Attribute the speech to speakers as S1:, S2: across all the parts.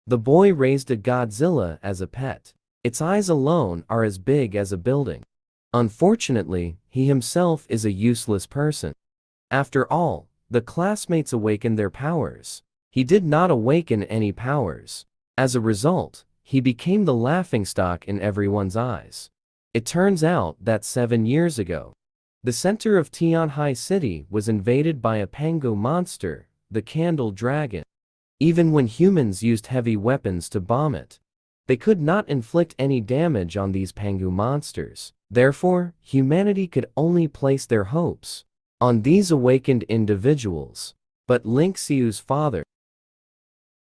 S1: The boy raised a Godzilla as a pet. Its eyes alone are as big as a building. Unfortunately, he himself is a useless person. After all, the classmates awakened their powers. He did not awaken any powers. As a result, he became the laughingstock in everyone's eyes. It turns out that 7 years ago, the center of Tianhai City was invaded by a Pangu monster, the Candle Dragon. Even when humans used heavy weapons to bomb it, they could not inflict any damage on these Pangu monsters. Therefore, humanity could only place their hopes on these awakened individuals. But Lin Xiu's father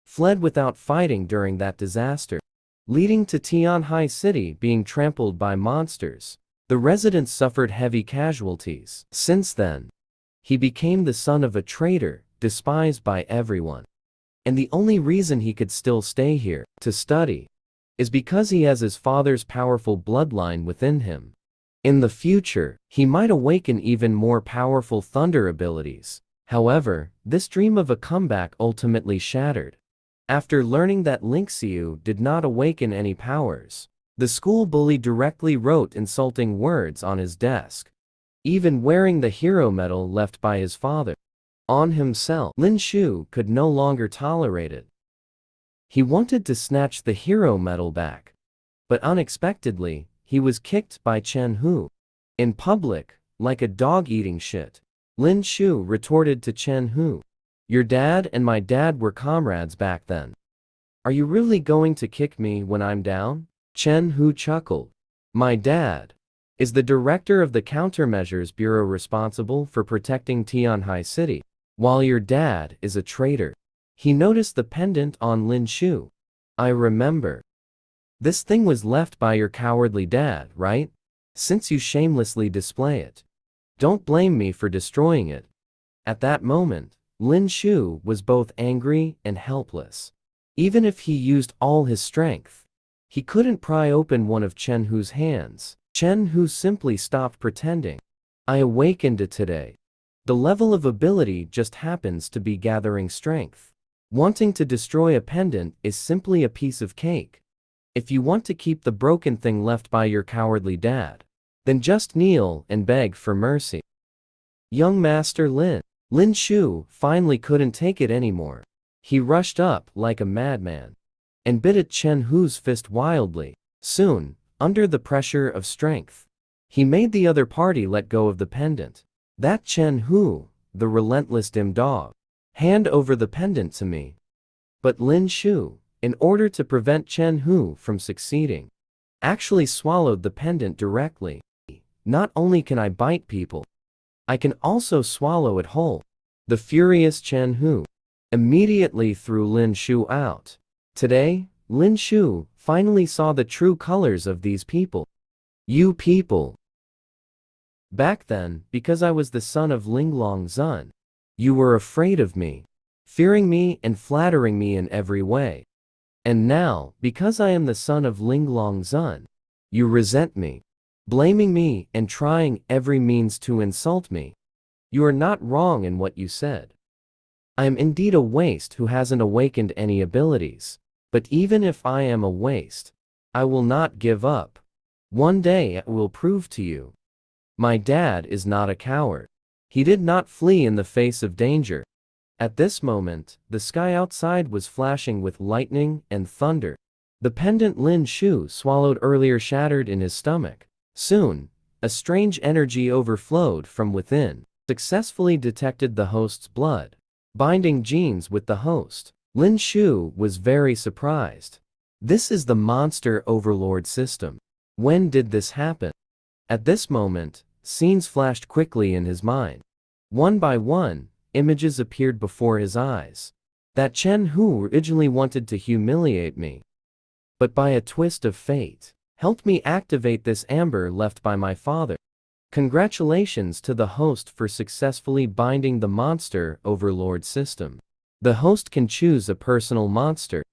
S1: fled without fighting during that disaster, leading to Tianhai City being trampled by monsters. The residents suffered heavy casualties. Since then, he became the son of a traitor, despised by everyone. And the only reason he could still stay here, to study, is because he has his father's powerful bloodline within him. In the future, he might awaken even more powerful thunder abilities. However, this dream of a comeback ultimately shattered. After learning that Lin Xiu did not awaken any powers, the school bully directly wrote insulting words on his desk, even wearing the hero medal left by his father on himself. Lin Xiu could no longer tolerate it. He wanted to snatch the hero medal back, but unexpectedly, he was kicked by Chen Hu. In public, like a dog eating shit, Lin Xiu retorted to Chen Hu, "Your dad and my dad were comrades back then. Are you really going to kick me when I'm down?" Chen Hu chuckled. "My dad is the director of the Countermeasures Bureau responsible for protecting Tianhai City, while your dad is a traitor." He noticed the pendant on Lin Xiu. "I remember. This thing was left by your cowardly dad, right? Since you shamelessly display it, don't blame me for destroying it." At that moment, Lin Xiu was both angry and helpless. Even if he used all his strength, he couldn't pry open one of Chen Hu's hands. Chen Hu simply stopped pretending. "I awakened it today. The level of ability just happens to be gathering strength. Wanting to destroy a pendant is simply a piece of cake. If you want to keep the broken thing left by your cowardly dad, then just kneel and beg for mercy." Young Master Lin Xiu finally couldn't take it anymore. He rushed up like a madman and bit at Chen Hu's fist wildly. Soon, under the pressure of strength, he made the other party let go of the pendant. "That Chen Hu, the relentless dim dog. Hand over the pendant to me." But Lin Xiu, in order to prevent Chen Hu from succeeding, actually swallowed the pendant directly. "Not only can I bite people, I can also swallow it whole." The furious Chen Hu immediately threw Lin Xiu out. Today, Lin Xiu finally saw the true colors of these people. "You people. Back then, because I was the son of Linglong Zun, you were afraid of me, fearing me and flattering me in every way. And now, because I am the son of Linglong Zun, you resent me, blaming me and trying every means to insult me. You are not wrong in what you said. I am indeed a waste who hasn't awakened any abilities. But even if I am a waste, I will not give up. One day I will prove to you. My dad is not a coward. He did not flee in the face of danger." At this moment, the sky outside was flashing with lightning and thunder. The pendant Lin Xiu swallowed earlier shattered in his stomach. Soon, a strange energy overflowed from within, successfully detected the host's blood binding genes with the host. Lin Xiu was very surprised. This is the Monster Overlord system. When did this happen? At this moment, scenes flashed quickly in his mind. One by one, images appeared before his eyes. That Chen Hu originally wanted to humiliate me, but by a twist of fate, helped me activate this amber left by my father. Congratulations to the host for successfully binding the Monster Overlord system. The host can choose a personal monster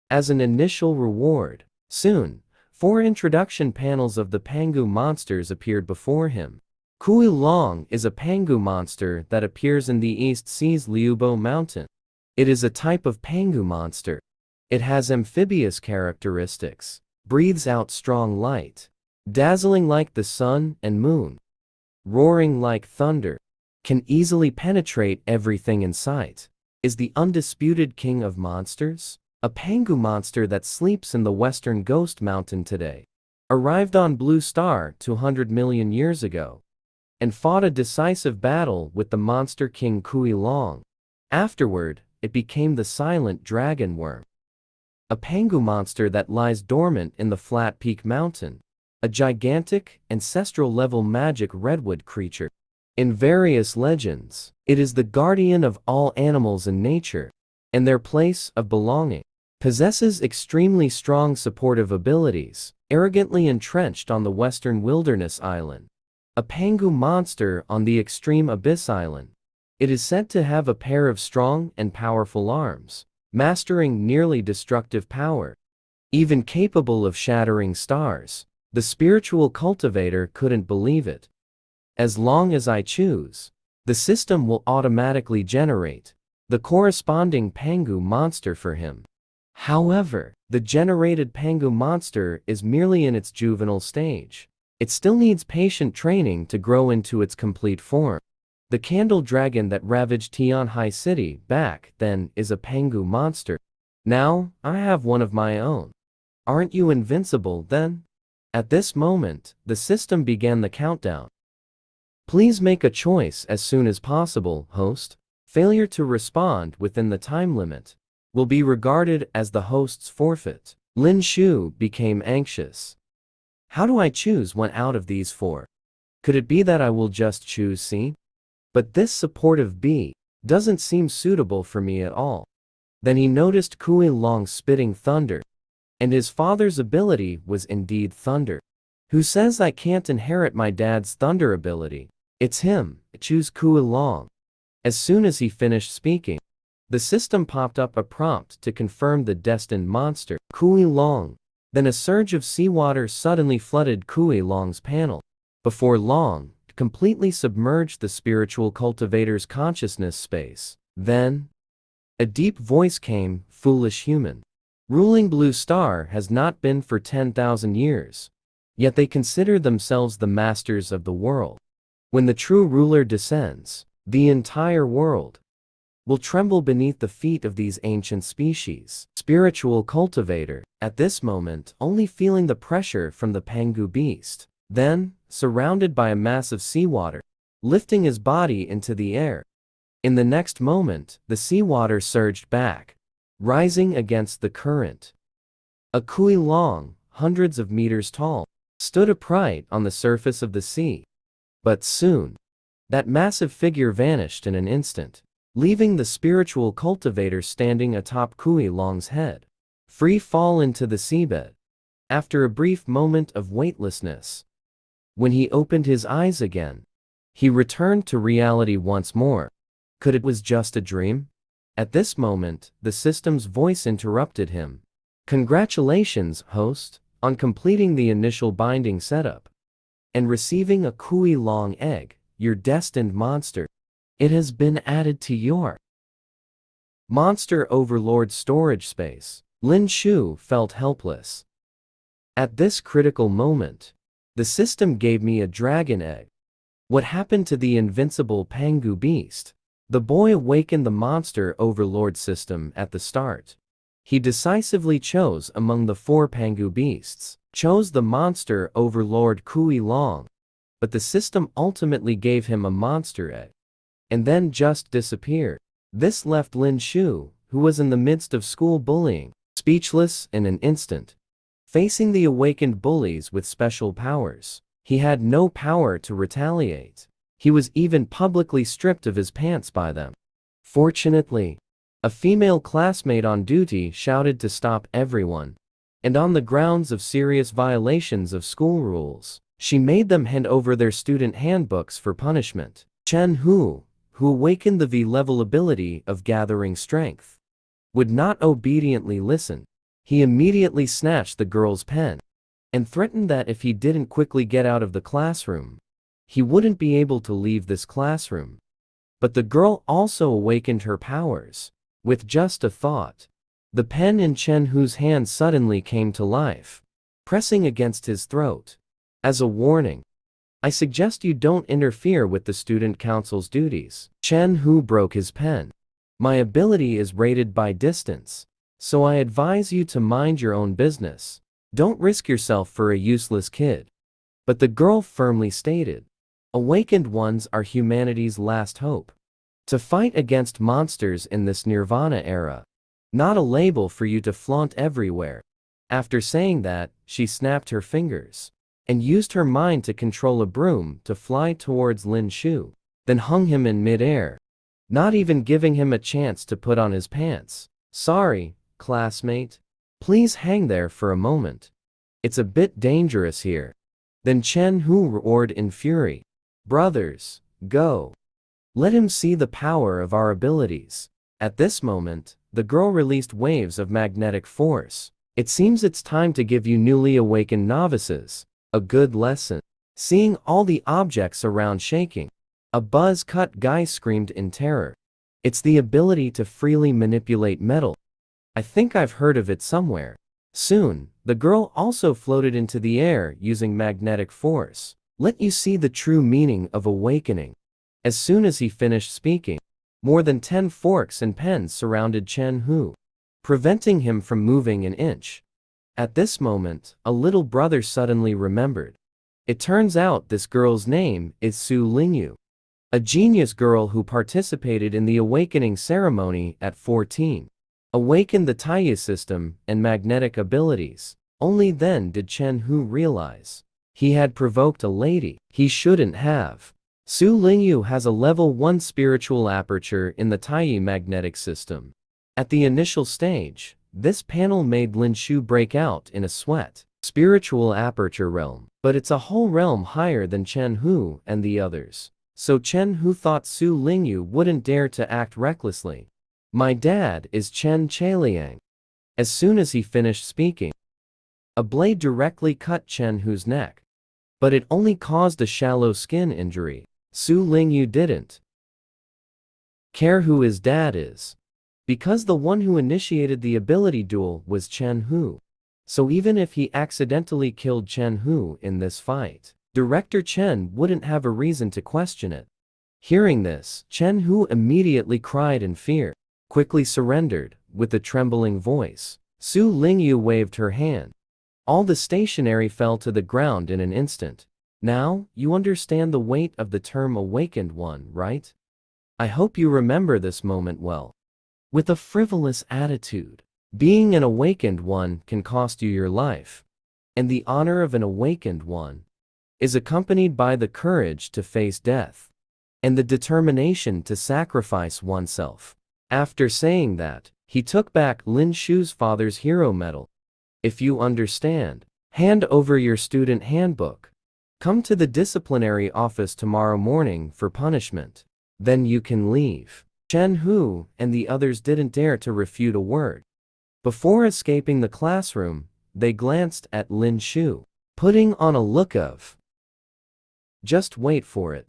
S1: as an initial reward. Soon, 4 introduction panels of the Pangu monsters appeared before him. Kuilong is a Pangu monster that appears in the East Sea's Liubo Mountain. It is a type of Pangu monster It has amphibious characteristics, breathes out strong light, dazzling like the sun and moon, roaring like thunder, can easily penetrate everything in sight, is the undisputed king of monsters, a Pangu monster that sleeps in the western Ghost Mountain today. Arrived on Blue Star 200 million years ago, and fought a decisive battle with the monster King Kuilong. Afterward, it became the silent dragon worm, a Pangu monster that lies dormant in the Flat Peak Mountain, a gigantic, ancestral-level magic redwood creature. In various legends, it is the guardian of all animals in nature, and their place of belonging. Possesses extremely strong supportive abilities, arrogantly entrenched on the western wilderness island, a Pangu monster on the extreme Abyss Island. It is said to have a pair of strong and powerful arms, mastering nearly destructive power, even capable of shattering stars. The spiritual cultivator couldn't believe it. As long as I choose, the system will automatically generate the corresponding Pangu monster for him. However, the generated Pangu monster is merely in its juvenile stage. It still needs patient training to grow into its complete form. The candle dragon that ravaged Tianhai City back then is a Pangu monster. Now, I have one of my own. Aren't you invincible then? At this moment, the system began the countdown. Please make a choice as soon as possible, host. Failure to respond within the time limit will be regarded as the host's forfeit. Lin Xiu became anxious. How do I choose one out of these four? Could it be that I will just choose C? But this supportive B doesn't seem suitable for me at all. Then he noticed Kuilong spitting thunder, and his father's ability was indeed thunder. Who says I can't inherit my dad's thunder ability? It's him. Choose Kuilong. As soon as he finished speaking, the system popped up a prompt to confirm the destined monster, Kuilong. Then a surge of seawater suddenly flooded Kuilong's panel. Before long, it completely submerged the spiritual cultivator's consciousness space. Then, a deep voice came, "Foolish human. Ruling Blue Star has not been for 10,000 years. Yet they consider themselves the masters of the world. When the true ruler descends, the entire world will tremble beneath the feet of these ancient species." Spiritual cultivator, at this moment only feeling the pressure from the Pangu beast, then, surrounded by a mass of seawater, lifting his body into the air. In the next moment, the seawater surged back, rising against the current. A Kuilong, hundreds of meters tall, stood upright on the surface of the sea. But soon, that massive figure vanished in an instant, leaving the spiritual cultivator standing atop Kuilong's head. Free fall into the seabed. After a brief moment of weightlessness, when he opened his eyes again, he returned to reality once more. Could it was just a dream? At this moment, the system's voice interrupted him. Congratulations, host, on completing the initial binding setup and receiving a Kuilong egg, your destined monster. It has been added to your Monster Overlord storage space. Lin Xiu felt helpless. At this critical moment, the system gave me a dragon egg. What happened to the invincible Pangu beast? The boy awakened the Monster Overlord system at the start. He decisively chose among the four Pangu beasts, chose the Monster Overlord Kuilong, but the system ultimately gave him a monster egg, and then just disappeared. This left Lin Xiu, who was in the midst of school bullying, speechless in an instant. Facing the awakened bullies with special powers, he had no power to retaliate. He was even publicly stripped of his pants by them. Fortunately, a female classmate on duty shouted to stop everyone, and on the grounds of serious violations of school rules, she made them hand over their student handbooks for punishment. Chen Hu, who awakened the V-level ability of gathering strength, would not obediently listen. He immediately snatched the girl's pen and threatened that if he didn't quickly get out of the classroom, he wouldn't be able to leave this classroom. But the girl also awakened her powers with just a thought. The pen in Chen Hu's hand suddenly came to life, pressing against his throat. As a warning, I suggest you don't interfere with the student council's duties. Chen Hu broke his pen. My ability is rated by distance, so I advise you to mind your own business. Don't risk yourself for a useless kid. But the girl firmly stated, awakened ones are humanity's last hope. To fight against monsters in this nirvana era. Not a label for you to flaunt everywhere. After saying that, she snapped her fingers and used her mind to control a broom to fly towards Lin Xiu, then hung him in mid-air, not even giving him a chance to put on his pants. Sorry, classmate. Please hang there for a moment. It's a bit dangerous here. Then Chen Hu roared in fury. Brothers, go. Let him see the power of our abilities. At this moment, the girl released waves of magnetic force. It seems it's time to give you newly awakened novices a good lesson. Seeing all the objects around shaking, a buzz-cut guy screamed in terror. It's the ability to freely manipulate metal. I think I've heard of it somewhere. Soon, the girl also floated into the air using magnetic force. Let you see the true meaning of awakening. As soon as he finished speaking, more than 10 forks and pens surrounded Chen Hu, preventing him from moving an inch. At this moment, a little brother suddenly remembered. It turns out this girl's name is Su Lingyu, a genius girl who participated in the awakening ceremony at 14. Awakened the Taiyi system and magnetic abilities. Only then did Chen Hu realize he had provoked a lady he shouldn't have. Su Lingyu has a level 1 spiritual aperture in the Taiyi magnetic system. At the initial stage, this panel made Lin Xiu break out in a sweat. Spiritual aperture realm, but it's a whole realm higher than Chen Hu and the others. So Chen Hu thought Su Lingyu wouldn't dare to act recklessly. My dad is Chen Chailiang. As soon as he finished speaking, a blade directly cut Chen Hu's neck. But it only caused a shallow skin injury. Su Lingyu didn't care who his dad is, because the one who initiated the ability duel was Chen Hu. So even if he accidentally killed Chen Hu in this fight, Director Chen wouldn't have a reason to question it. Hearing this, Chen Hu immediately cried in fear, quickly surrendered, with a trembling voice. Su Lingyu waved her hand. All the stationery fell to the ground in an instant. Now, you understand the weight of the term awakened one, right? I hope you remember this moment well. With a frivolous attitude, being an awakened one can cost you your life. And the honor of an awakened one is accompanied by the courage to face death and the determination to sacrifice oneself. After saying that, he took back Lin Xiu's father's hero medal. If you understand, hand over your student handbook. Come to the disciplinary office tomorrow morning for punishment. Then you can leave. Chen Hu and the others didn't dare to refute a word. Before escaping the classroom, they glanced at Lin Xiu, putting on a look of, just wait for it.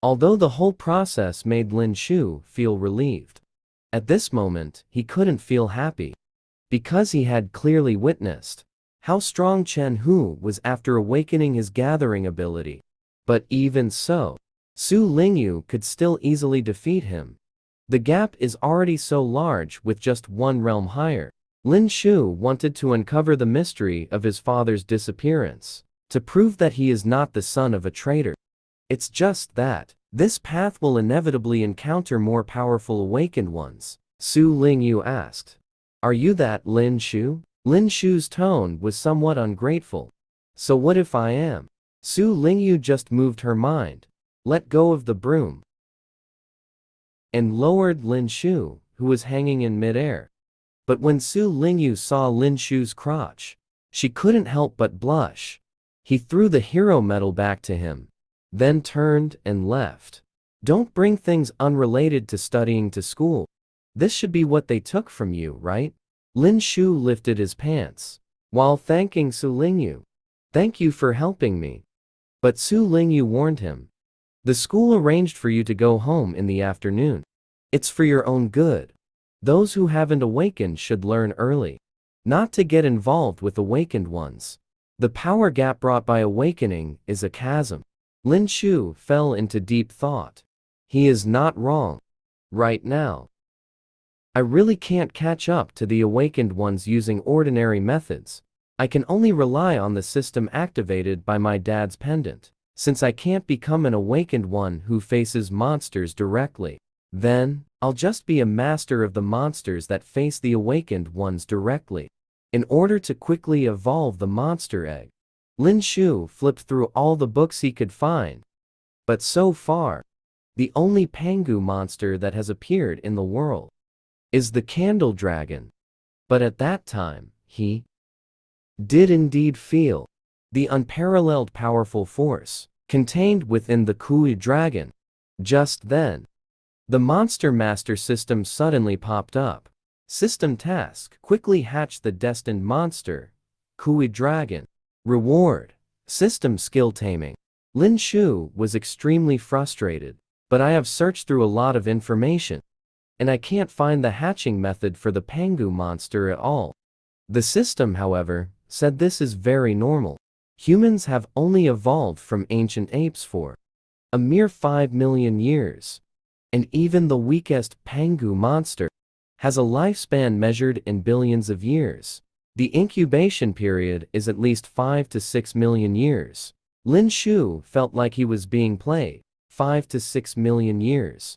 S1: Although the whole process made Lin Xiu feel relieved. At this moment, he couldn't feel happy, because he had clearly witnessed how strong Chen Hu was after awakening his gathering ability. But even so, Su Lingyu could still easily defeat him. The gap is already so large with just one realm higher. Lin Xiu wanted to uncover the mystery of his father's disappearance, to prove that he is not the son of a traitor. It's just that this path will inevitably encounter more powerful awakened ones. Su Lingyu asked, "Are you that Lin Xiu?" Lin Xiu's tone was somewhat ungrateful. "So what if I am?" Su Lingyu just moved her mind, let go of the broom, and lowered Lin Xiu, who was hanging in midair. But when Su Lingyu saw Lin Xiu's crotch, she couldn't help but blush. He threw the hero medal back to him, then turned and left. Don't bring things unrelated to studying to school. This should be what they took from you, right? Lin Xiu lifted his pants, while thanking Su Lingyu. Thank you for helping me. But Su Lingyu warned him. The school arranged for you to go home in the afternoon. It's for your own good. Those who haven't awakened should learn early, not to get involved with awakened ones. The power gap brought by awakening is a chasm. Lin Xiu fell into deep thought. He is not wrong. Right now, I really can't catch up to the awakened ones using ordinary methods. I can only rely on the system activated by my dad's pendant. Since I can't become an awakened one who faces monsters directly, then I'll just be a master of the monsters that face the awakened ones directly. In order to quickly evolve the monster egg, Lin Xiu flipped through all the books he could find. But so far, the only Pangu monster that has appeared in the world is the Candle Dragon. But at that time, he did indeed feel the unparalleled powerful force contained within the Kui Dragon. Just then, the Monster Master system suddenly popped up. System task: quickly hatch the destined monster, Kui Dragon. Reward: system skill taming. Lin Xiu was extremely frustrated, but I have searched through a lot of information, and I can't find the hatching method for the Pangu monster at all. The system, however, said this is very normal. Humans have only evolved from ancient apes for a mere 5 million years, and even the weakest Pangu monster has a lifespan measured in billions of years. The incubation period is at least 5 to 6 million years. Lin Xiu felt like he was being played. 5 to 6 million years.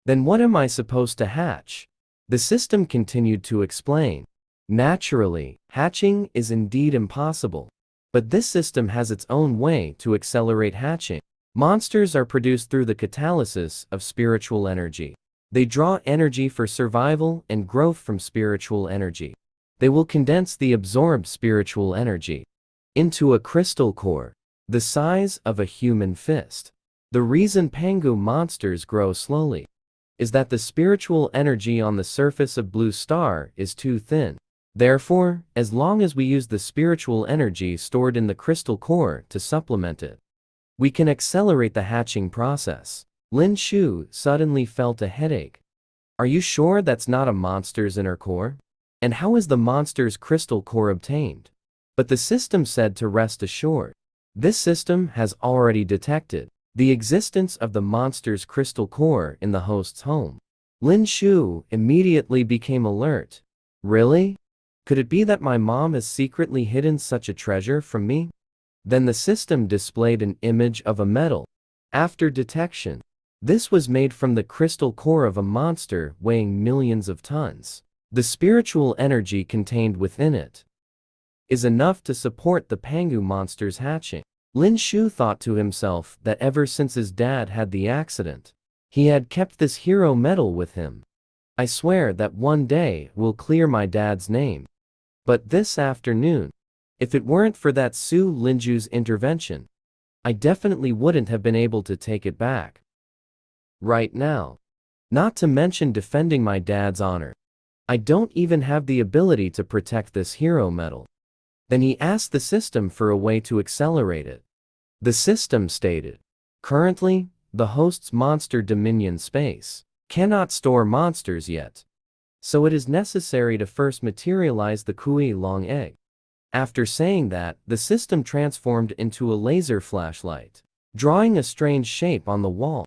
S1: Then what am I supposed to hatch? The system continued to explain. Naturally, hatching is indeed impossible. But this system has its own way to accelerate hatching. Monsters are produced through the catalysis of spiritual energy. They draw energy for survival and growth from spiritual energy. They will condense the absorbed spiritual energy into a crystal core, the size of a human fist. The reason Pangu monsters grow slowly is that the spiritual energy on the surface of Blue Star is too thin. Therefore, as long as we use the spiritual energy stored in the crystal core to supplement it, we can accelerate the hatching process. Lin Xiu suddenly felt a headache. Are you sure that's not a monster's inner core? And how is the monster's crystal core obtained? But the system said to rest assured. This system has already detected the existence of the monster's crystal core in the host's home. Lin Xiu immediately became alert. Really? Could it be that my mom has secretly hidden such a treasure from me? Then the system displayed an image of a medal. After detection, this was made from the crystal core of a monster weighing millions of tons. The spiritual energy contained within it is enough to support the Pangu monster's hatching. Lin Xiu thought to himself that ever since his dad had the accident, he had kept this hero medal with him. I swear that one day will clear my dad's name. But this afternoon, if it weren't for that Su Linju's intervention, I definitely wouldn't have been able to take it back. Right now, not to mention defending my dad's honor, I don't even have the ability to protect this hero medal. Then he asked the system for a way to accelerate it. The system stated, currently, the host's monster dominion space cannot store monsters yet, so it is necessary to first materialize the Kuilong egg. After saying that, the system transformed into a laser flashlight, drawing a strange shape on the wall.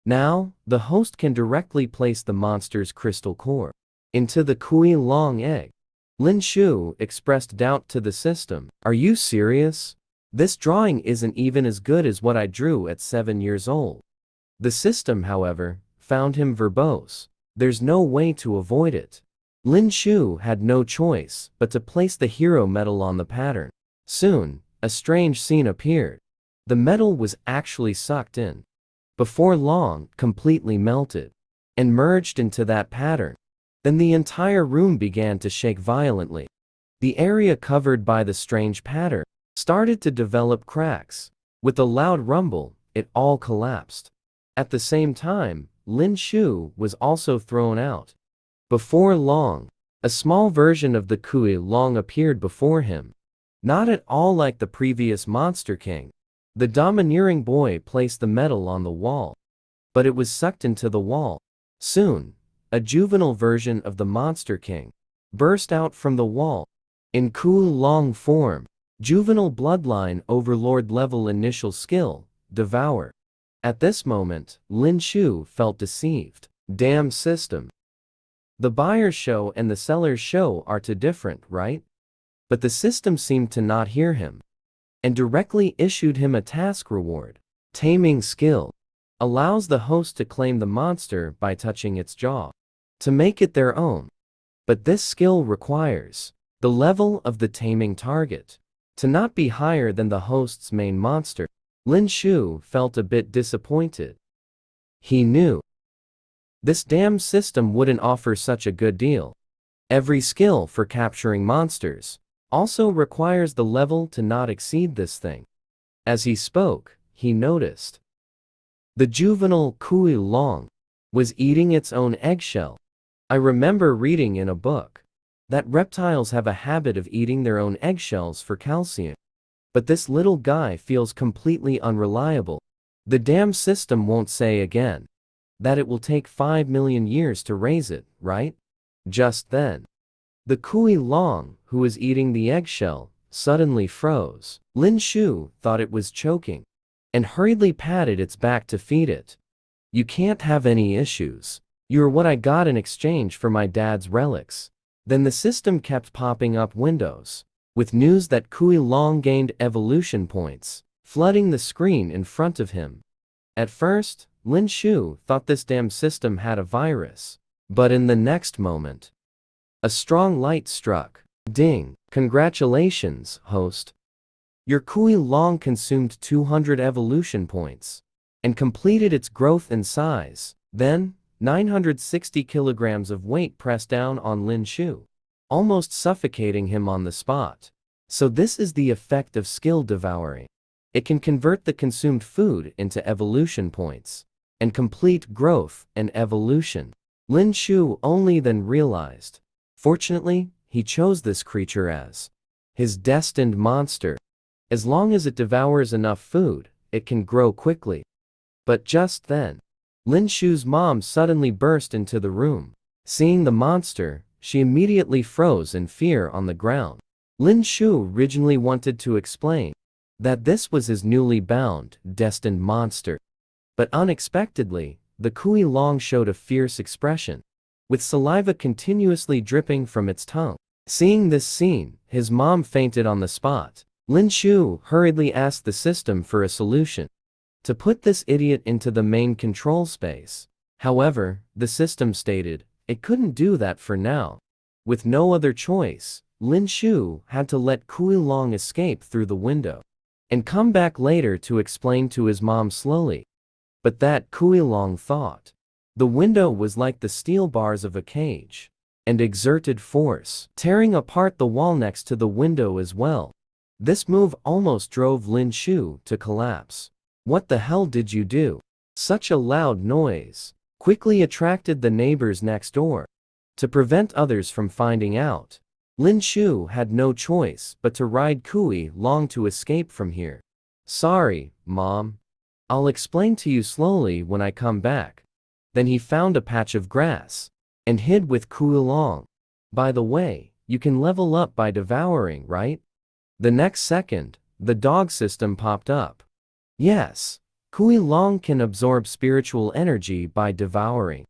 S1: Now, the host can directly place the monster's crystal core into the Kuilong egg. Lin Xiu expressed doubt to the system. Are you serious? This drawing isn't even as good as what I drew at 7 years old. The system, however, found him verbose. There's no way to avoid it. Lin Xiu had no choice but to place the hero medal on the pattern. Soon, a strange scene appeared. The metal was actually sucked in. Before long, completely melted and merged into that pattern. Then the entire room began to shake violently. The area covered by the strange pattern started to develop cracks. With a loud rumble, it all collapsed. At the same time, Lin Xiu was also thrown out. Before long, a small version of the Kuilong appeared before him. Not at all like the previous Monster King. The domineering boy placed the medal on the wall, but it was sucked into the wall. Soon, a juvenile version of the Monster King, burst out from the wall. In Kuilong form, juvenile bloodline overlord level initial skill, devour. At this moment, Lin Xiu felt deceived. Damn system. The buyer's show and the seller's show are too different, right? But the system seemed to not hear him, and directly issued him a task reward. Taming skill allows the host to claim the monster by touching its jaw, to make it their own. But this skill requires the level of the taming target to not be higher than the host's main monster. Lin Xiu felt a bit disappointed. He knew this damn system wouldn't offer such a good deal. Every skill for capturing monsters also requires the level to not exceed this thing. As he spoke, he noticed the juvenile Kuilong was eating its own eggshell. I remember reading in a book that reptiles have a habit of eating their own eggshells for calcium. But this little guy feels completely unreliable. The damn system won't say again that it will take 5 million years to raise it, right? Just then, the Kuilong, who was eating the eggshell, suddenly froze. Lin Xiu thought it was choking and hurriedly patted its back to feed it. You can't have any issues. You're what I got in exchange for my dad's relics. Then the system kept popping up windows with news that Kuilong gained evolution points, flooding the screen in front of him. At first, Lin Xiu thought this damn system had a virus. But in the next moment, a strong light struck. Ding! Congratulations, host. Your Kuilong consumed 200 evolution points and completed its growth in size. Then, 960 kilograms of weight pressed down on Lin Xiu, almost suffocating him on the spot. So this is the effect of skill devouring. It can convert the consumed food into evolution points and complete growth and evolution. Lin Xiu only then realized. Fortunately, he chose this creature as his destined monster. As long as it devours enough food, it can grow quickly. But just then, Lin Xiu's mom suddenly burst into the room. Seeing the monster, she immediately froze in fear on the ground. Lin Xiu originally wanted to explain that this was his newly bound, destined monster. But unexpectedly, the Kuilong showed a fierce expression, with saliva continuously dripping from its tongue. Seeing this scene, his mom fainted on the spot. Lin Xiu hurriedly asked the system for a solution to put this idiot into the main control space. However, the system stated it couldn't do that for now. With no other choice, Lin Xiu had to let Kuilong escape through the window and come back later to explain to his mom slowly. But that Kuilong thought the window was like the steel bars of a cage and exerted force, tearing apart the wall next to the window as well. This move almost drove Lin Xiu to collapse. What the hell did you do? Such a loud noise quickly attracted the neighbors next door. To prevent others from finding out, Lin Xiu had no choice but to ride Kuilong to escape from here. Sorry, Mom. I'll explain to you slowly when I come back. Then he found a patch of grass and hid with Kuilong. By the way, you can level up by devouring, right? The next second, the dog system popped up. Yes, Kuilong can absorb spiritual energy by devouring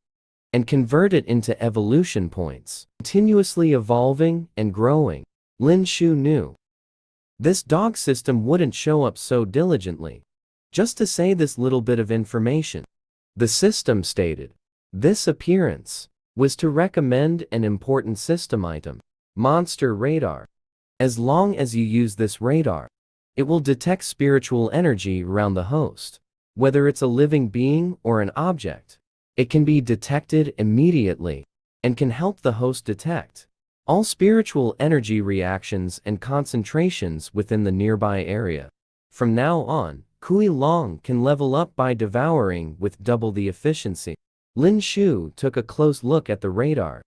S1: and convert it into evolution points, continuously evolving and growing. Lin Xiu knew this dog system wouldn't show up so diligently just to say this little bit of information. The system stated this appearance was to recommend an important system item, Monster Radar. As long as you use this radar, it will detect spiritual energy around the host. Whether it's a living being or an object, it can be detected immediately and can help the host detect all spiritual energy reactions and concentrations within the nearby area. From now on, Kuilong can level up by devouring with double the efficiency. Lin Xiu took a close look at the radar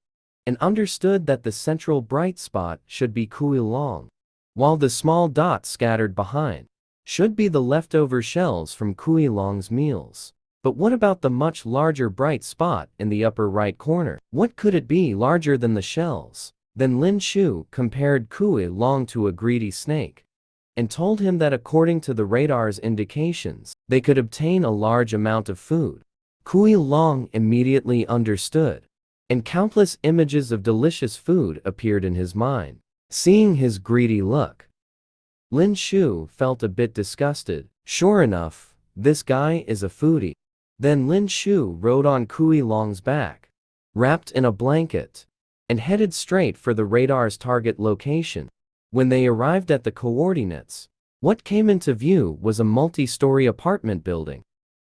S1: and understood that the central bright spot should be Kuilong, while the small dots scattered behind should be the leftover shells from Kuilong's meals. But what about the much larger bright spot in the upper right corner? What could it be larger than the shells? Then Lin Xiu compared Kuilong to a greedy snake and told him that according to the radar's indications, they could obtain a large amount of food. Kuilong immediately understood, and countless images of delicious food appeared in his mind. Seeing his greedy look, Lin Xiu felt a bit disgusted. Sure enough, this guy is a foodie. Then Lin Xiu rode on Kuilong's back, wrapped in a blanket, and headed straight for the radar's target location. When they arrived at the coordinates, what came into view was a multi-story apartment building,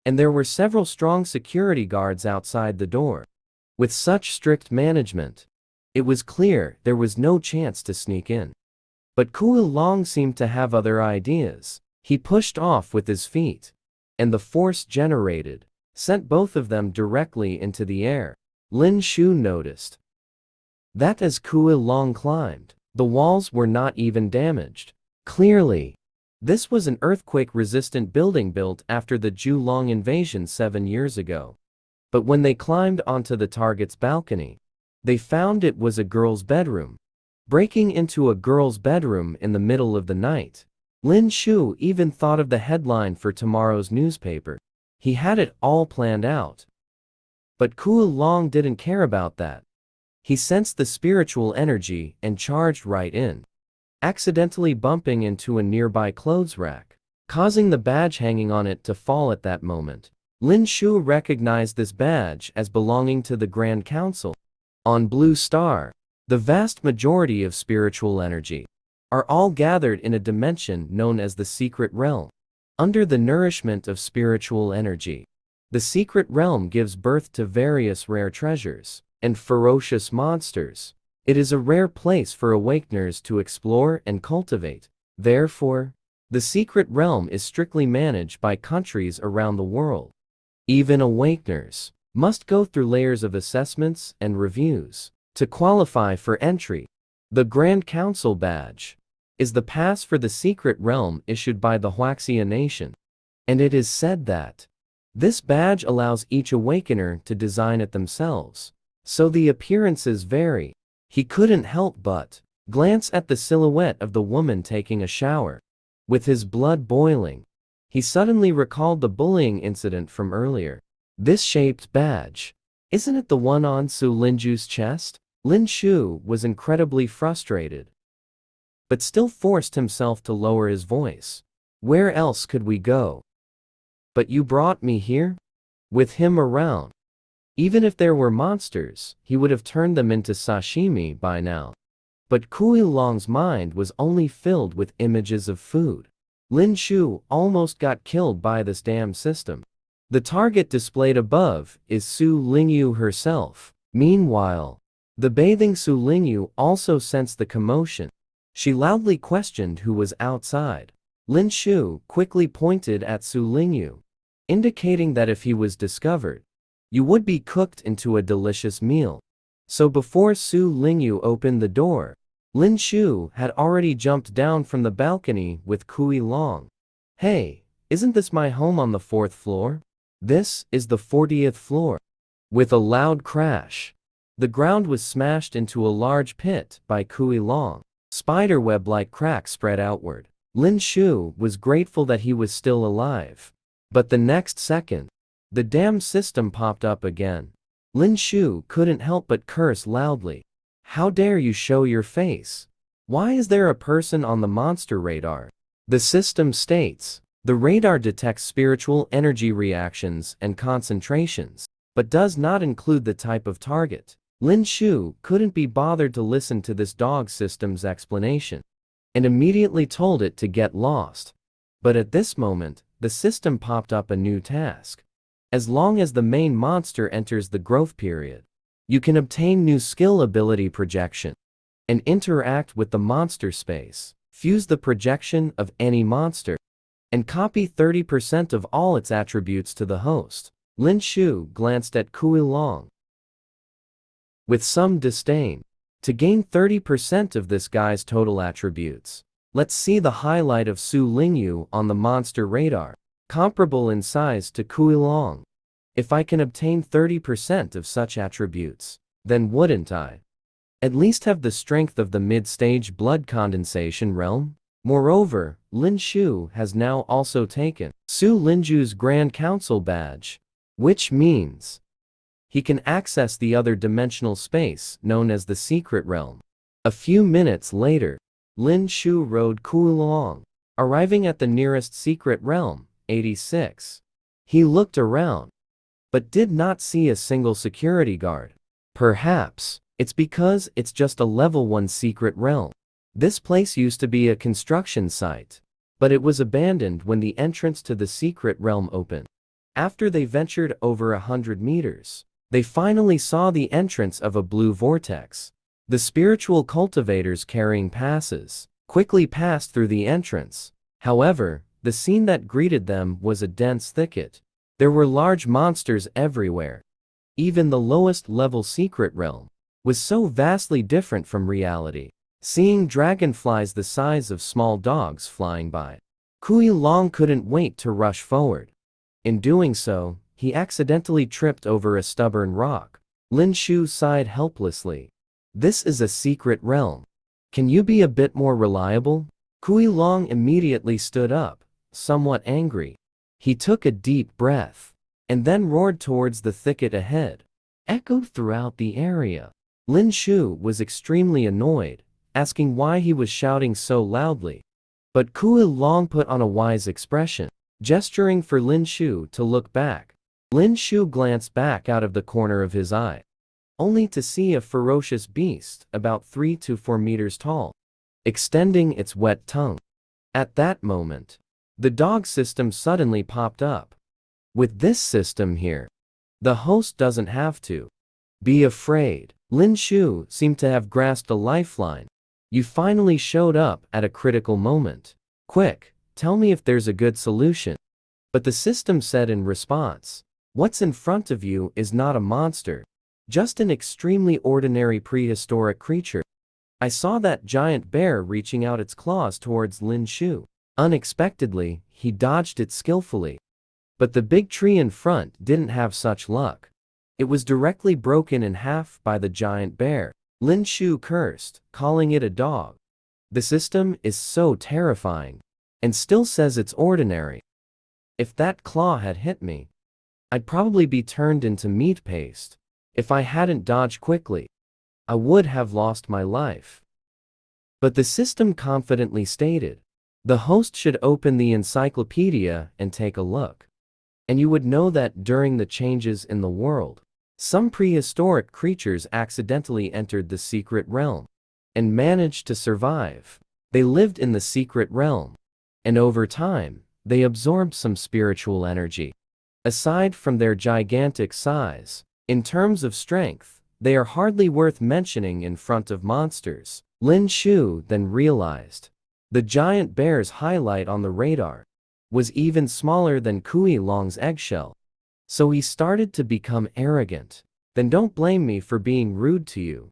S1: and there were several strong security guards outside the door. With such strict management, it was clear there was no chance to sneak in. But Kuilong seemed to have other ideas. He pushed off with his feet, and the force generated sent both of them directly into the air. Lin Xiu noticed that as Kuilong climbed, the walls were not even damaged. Clearly, this was an earthquake-resistant building built after the Zhulong invasion 7 years ago. But when they climbed onto the target's balcony, they found it was a girl's bedroom. Breaking into a girl's bedroom in the middle of the night, Lin Xiu even thought of the headline for tomorrow's newspaper. He had it all planned out. But Kuilong didn't care about that. He sensed the spiritual energy and charged right in, accidentally bumping into a nearby clothes rack, causing the badge hanging on it to fall at that moment. Lin Xiu recognized this badge as belonging to the Grand Council. On Blue Star, the vast majority of spiritual energy are all gathered in a dimension known as the Secret Realm. Under the nourishment of spiritual energy, the Secret Realm gives birth to various rare treasures and ferocious monsters. It is a rare place for awakeners to explore and cultivate. Therefore, the Secret Realm is strictly managed by countries around the world. Even awakeners must go through layers of assessments and reviews to qualify for entry. The Grand Council badge is the pass for the Secret Realm issued by the Huaxia nation, and it is said that this badge allows each awakener to design it themselves, so the appearances vary. He couldn't help but glance at the silhouette of the woman taking a shower. With his blood boiling, he suddenly recalled the bullying incident from earlier. This shaped badge, isn't it the one on Su Linju's chest? Lin Xiu was incredibly frustrated, but still forced himself to lower his voice. Where else could we go? But you brought me here? With him around, even if there were monsters, he would have turned them into sashimi by now. But Kuilong's mind was only filled with images of food. Lin Xiu almost got killed by this damn system. The target displayed above is Su Lingyu herself. Meanwhile, the bathing Su Lingyu also sensed the commotion. She loudly questioned who was outside. Lin Xiu quickly pointed at Su Lingyu, indicating that if he was discovered, you would be cooked into a delicious meal. So before Su Lingyu opened the door, Lin Xiu had already jumped down from the balcony with Kuilong. Hey, isn't this my home on the 4th floor? This is the 40th floor. With a loud crash, the ground was smashed into a large pit by Kuilong. Spiderweb-like cracks spread outward. Lin Xiu was grateful that he was still alive. But the next second, the damn system popped up again. Lin Xiu couldn't help but curse loudly. How dare you show your face? Why is there a person on the monster radar? The system states, the radar detects spiritual energy reactions and concentrations, but does not include the type of target. Lin Xiu couldn't be bothered to listen to this dog system's explanation, and immediately told it to get lost. But at this moment, the system popped up a new task. As long as the main monster enters the growth period, you can obtain new skill ability projection and interact with the monster space. Fuse the projection of any monster and copy 30% of all its attributes to the host. Lin Xiu glanced at Kuilong with some disdain. To gain 30% of this guy's total attributes, let's see the highlight of Su Lingyu on the monster radar. Comparable in size to Kuilong, If I can obtain 30% of such attributes, then wouldn't I at least have the strength of the mid-stage blood condensation realm? Moreover, Lin Xiu has now also taken Su Linju's Grand Council badge, which means he can access the other dimensional space known as the Secret Realm. A few minutes later, Lin Xiu rode Kuilong, arriving at the nearest Secret Realm, 86. He looked around, but did not see a single security guard. Perhaps it's because it's just a level 1 secret realm. This place used to be a construction site, but it was abandoned when the entrance to the secret realm opened. After they ventured over 100 meters, they finally saw the entrance of a blue vortex. The spiritual cultivators carrying passes quickly passed through the entrance. However, the scene that greeted them was a dense thicket. There were large monsters everywhere. Even the lowest level secret realm was so vastly different from reality. Seeing dragonflies the size of small dogs flying by, Kuilong couldn't wait to rush forward. In doing so, he accidentally tripped over a stubborn rock. Lin Xiu sighed helplessly. This is a secret realm. Can you be a bit more reliable? Kuilong immediately stood up, somewhat angry. He took a deep breath, and then roared towards the thicket ahead. Echoed throughout the area. Lin Xiu was extremely annoyed, asking why he was shouting so loudly. But Kuilong put on a wise expression, gesturing for Lin Xiu to look back. Lin Xiu glanced back out of the corner of his eye, only to see a ferocious beast about 3 to 4 meters tall, extending its wet tongue. At that moment, the dog system suddenly popped up. With this system here, the host doesn't have to be afraid. Lin Xiu seemed to have grasped a lifeline. You finally showed up at a critical moment. Quick, tell me if there's a good solution. But the system said in response, what's in front of you is not a monster, just an extremely ordinary prehistoric creature. I saw that giant bear reaching out its claws towards Lin Xiu. Unexpectedly, he dodged it skillfully. But the big tree in front didn't have such luck. It was directly broken in half by the giant bear. Lin Xiu cursed, calling it a dog. The system is so terrifying, and still says it's ordinary. If that claw had hit me, I'd probably be turned into meat paste. If I hadn't dodged quickly, I would have lost my life. But the system confidently stated, the host should open the encyclopedia and take a look. And you would know that during the changes in the world, some prehistoric creatures accidentally entered the secret realm and managed to survive. They lived in the secret realm, and over time, they absorbed some spiritual energy. Aside from their gigantic size, in terms of strength, they are hardly worth mentioning in front of monsters. Lin Xiu then realized the giant bear's highlight on the radar was even smaller than Kuilong's eggshell. So he started to become arrogant. Then don't blame me for being rude to you.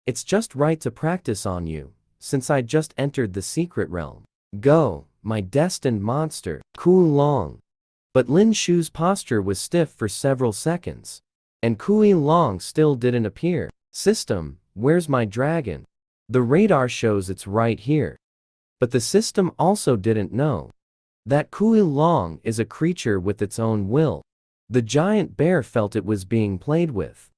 S1: It's just right to practice on you, since I just entered the secret realm. Go, my destined monster, Kuilong. But Lin Xiu's posture was stiff for several seconds, and Kuilong still didn't appear. System, where's my dragon? The radar shows it's right here. But the system also didn't know that Kuilong is a creature with its own will. The giant bear felt it was being played with,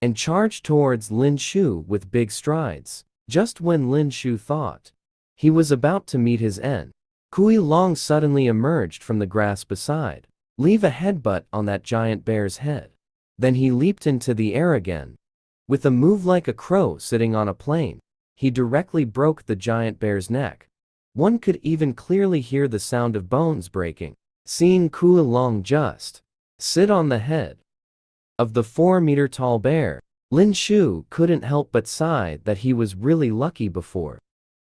S1: and charged towards Lin Xiu with big strides. Just when Lin Xiu thought he was about to meet his end, Kuilong suddenly emerged from the grass beside. Leave a headbutt on that giant bear's head. Then he leaped into the air again. With a move like a crow sitting on a plane, he directly broke the giant bear's neck. One could even clearly hear the sound of bones breaking. Seeing Kuilong just sit on the head of the 4-meter-tall bear, Lin Xiu couldn't help but sigh that he was really lucky before.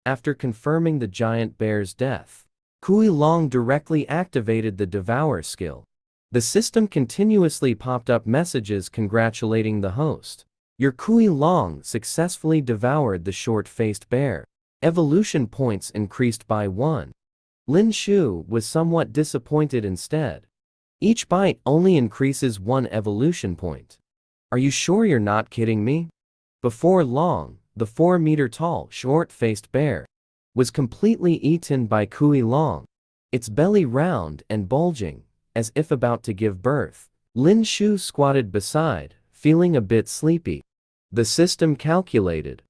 S1: After confirming the giant bear's death, Kuilong directly activated the Devour skill. The system continuously popped up messages congratulating the host. Your Kuilong successfully devoured the short-faced bear. Evolution points increased by 1. Lin Xiu was somewhat disappointed instead. Each bite only increases 1 evolution point. Are you sure you're not kidding me? Before long, the 4-meter-tall, short-faced bear was completely eaten by Kuilong, its belly round and bulging, as if about to give birth. Lin Xiu squatted beside, feeling a bit sleepy. The system calculated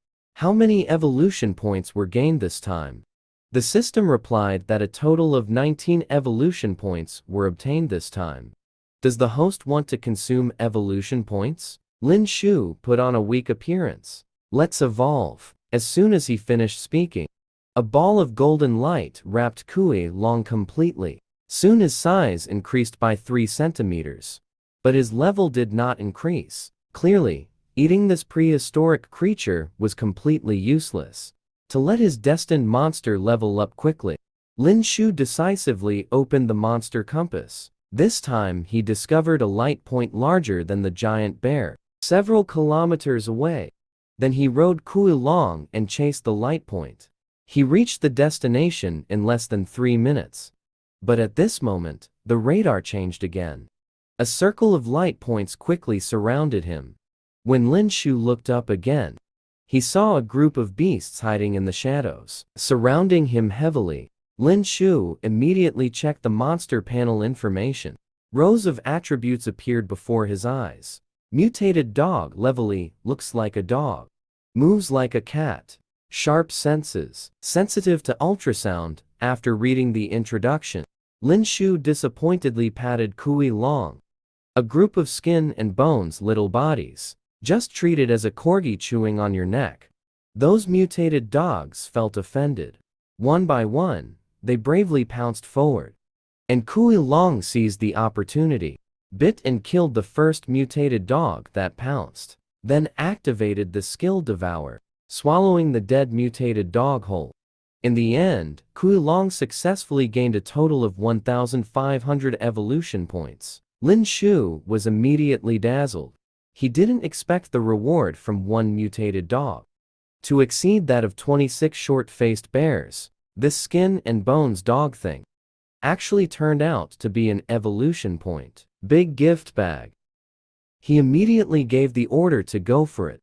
S1: how many evolution points were gained this time. The system replied that a total of 19 evolution points were obtained this time. Does the host want to consume evolution points? Lin Xiu put on a weak appearance. Let's evolve. As soon as he finished speaking, a ball of golden light wrapped Kuilong completely. Soon his size increased by 3 centimeters. But his level did not increase. Clearly, eating this prehistoric creature was completely useless. To let his destined monster level up quickly, Lin Xiu decisively opened the monster compass. This time he discovered a light point larger than the giant bear, several kilometers away. Then he rode Kuilong and chased the light point. He reached the destination in less than 3 minutes. But at this moment, the radar changed again. A circle of light points quickly surrounded him. When Lin Xiu looked up again, he saw a group of beasts hiding in the shadows, surrounding him heavily. Lin Xiu immediately checked the monster panel information. Rows of attributes appeared before his eyes. Mutated dog levelly, looks like a dog. Moves like a cat. Sharp senses, sensitive to ultrasound. After reading the introduction, Lin Xiu disappointedly patted Kuilong. A group of skin and bones little bodies, just treated as a corgi chewing on your neck. Those mutated dogs felt offended. One by one, they bravely pounced forward. And Kuilong seized the opportunity, bit and killed the first mutated dog that pounced, then activated the skill Devour, swallowing the dead mutated dog whole. In the end, Kuilong successfully gained a total of 1,500 evolution points. Lin Xiu was immediately dazzled. He didn't expect the reward from 1 mutated dog to exceed that of 26 short-faced bears. This skin and bones dog thing actually turned out to be an evolution point. Big gift bag. He immediately gave the order to go for it.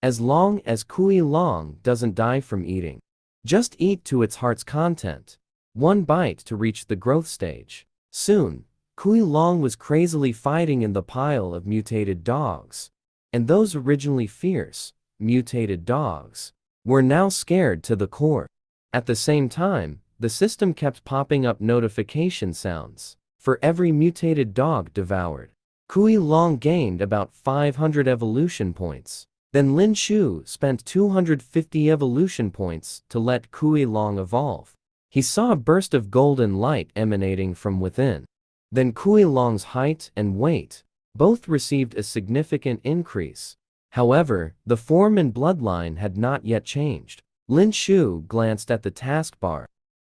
S1: As long as Kuilong doesn't die from eating, just eat to its heart's content. 1 bite to reach the growth stage. Soon, Kuilong was crazily fighting in the pile of mutated dogs. And those originally fierce, mutated dogs were now scared to the core. At the same time, the system kept popping up notification sounds. For every mutated dog devoured, Kuilong gained about 500 evolution points. Then Lin Xiu spent 250 evolution points to let Kuilong evolve. He saw a burst of golden light emanating from within. Then Kuilong's height and weight both received a significant increase. However, the form and bloodline had not yet changed. Lin Xiu glanced at the taskbar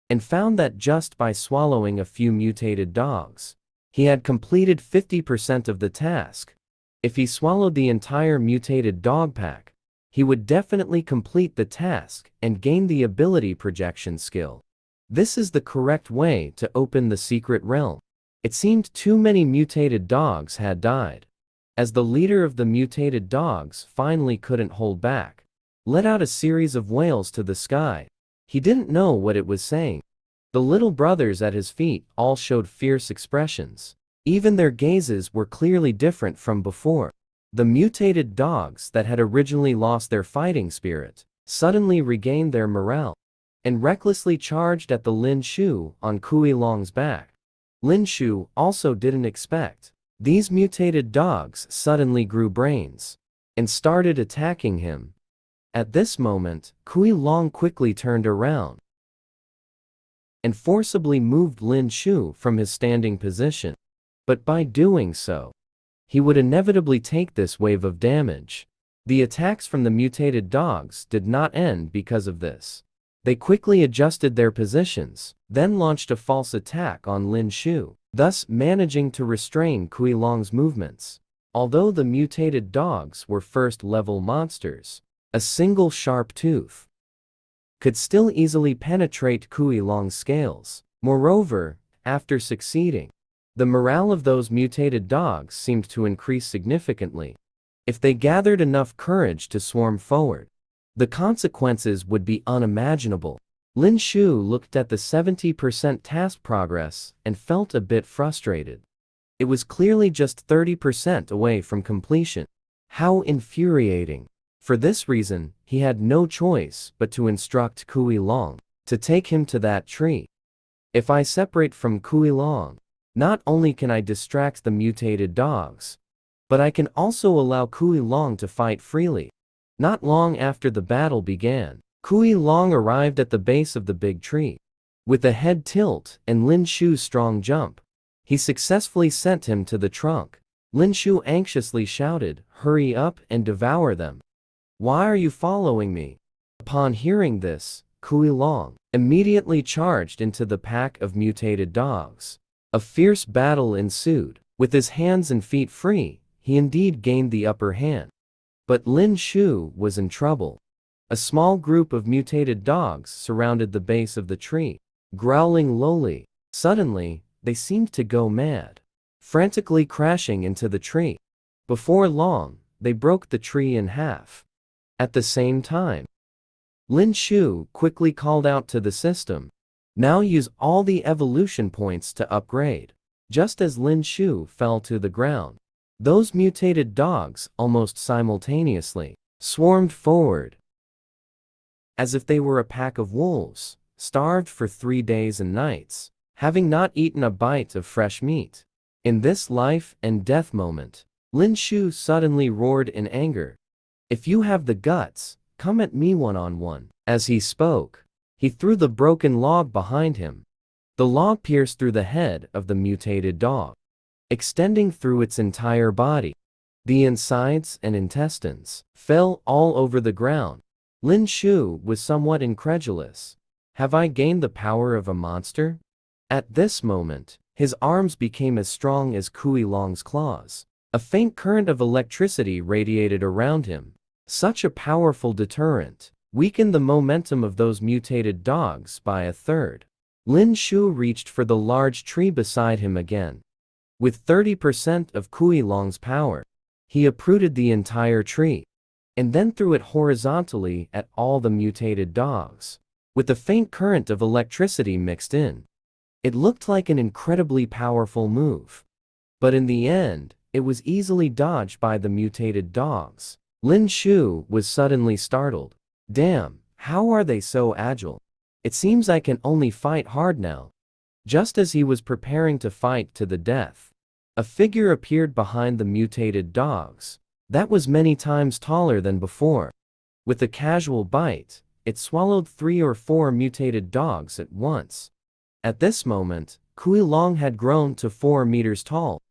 S1: and found that just by swallowing a few mutated dogs, he had completed 50% of the task. If he swallowed the entire mutated dog pack, he would definitely complete the task and gain the ability projection skill. This is the correct way to open the secret realm. It seemed too many mutated dogs had died. As the leader of the mutated dogs finally couldn't hold back, let out a series of wails to the sky. He didn't know what it was saying. The little brothers at his feet all showed fierce expressions. Even their gazes were clearly different from before. The mutated dogs that had originally lost their fighting spirit suddenly regained their morale and recklessly charged at the Lin Xiu on Kuilong's back. Lin Xiu also didn't expect. These mutated dogs suddenly grew brains and started attacking him. At this moment, Kuilong quickly turned around and forcibly moved Lin Xiu from his standing position. But by doing so, he would inevitably take this wave of damage. The attacks from the mutated dogs did not end because of this. They quickly adjusted their positions, then launched a false attack on Lin Xiu, thus managing to restrain Kuilong's movements. Although the mutated dogs were first-level monsters, a single sharp tooth could still easily penetrate Kuilong's scales. Moreover, after succeeding The morale of those mutated dogs seemed to increase significantly. If they gathered enough courage to swarm forward, the consequences would be unimaginable. Lin Xiu looked at the 70% task progress and felt a bit frustrated. It was clearly just 30% away from completion. How infuriating. For this reason, he had no choice but to instruct Kuilong to take him to that tree. If I separate from Kuilong, not only can I distract the mutated dogs, but I can also allow Kuilong to fight freely. Not long after the battle began, Kuilong arrived at the base of the big tree. With a head tilt and Lin Xiu's strong jump, he successfully sent him to the trunk. Lin Xiu anxiously shouted, "Hurry up and devour them. Why are you following me?" Upon hearing this, Kuilong immediately charged into the pack of mutated dogs. A fierce battle ensued. With his hands and feet free, he indeed gained the upper hand. But Lin Xiu was in trouble. A small group of mutated dogs surrounded the base of the tree, growling lowly. Suddenly, they seemed to go mad, frantically crashing into the tree. Before long, they broke the tree in half. At the same time, Lin Xiu quickly called out to the system, "Now use all the evolution points to upgrade." Just as Lin Xiu fell to the ground, those mutated dogs almost simultaneously swarmed forward, as if they were a pack of wolves, starved for 3 days and nights, having not eaten a bite of fresh meat. In this life and death moment, Lin Xiu suddenly roared in anger, "If you have the guts, come at me one-on-one." As he spoke, he threw the broken log behind him. The log pierced through the head of the mutated dog, extending through its entire body. The insides and intestines fell all over the ground. Lin Xiu was somewhat incredulous. Have I gained the power of a monster? At this moment, his arms became as strong as Kuilong's claws. A faint current of electricity radiated around him. Such a powerful deterrent weakened the momentum of those mutated dogs by a third. Lin Xiu reached for the large tree beside him again. With 30% of Kuilong's power, he uprooted the entire tree, and then threw it horizontally at all the mutated dogs. With a faint current of electricity mixed in, it looked like an incredibly powerful move. But in the end, it was easily dodged by the mutated dogs. Lin Xiu was suddenly startled. Damn, how are they so agile? It seems I can only fight hard now. Just as he was preparing to fight to the death, a figure appeared behind the mutated dogs that was many times taller than before. With a casual bite, it swallowed 3 or 4 mutated dogs at once. At this moment, Kuilong had grown to 4 meters tall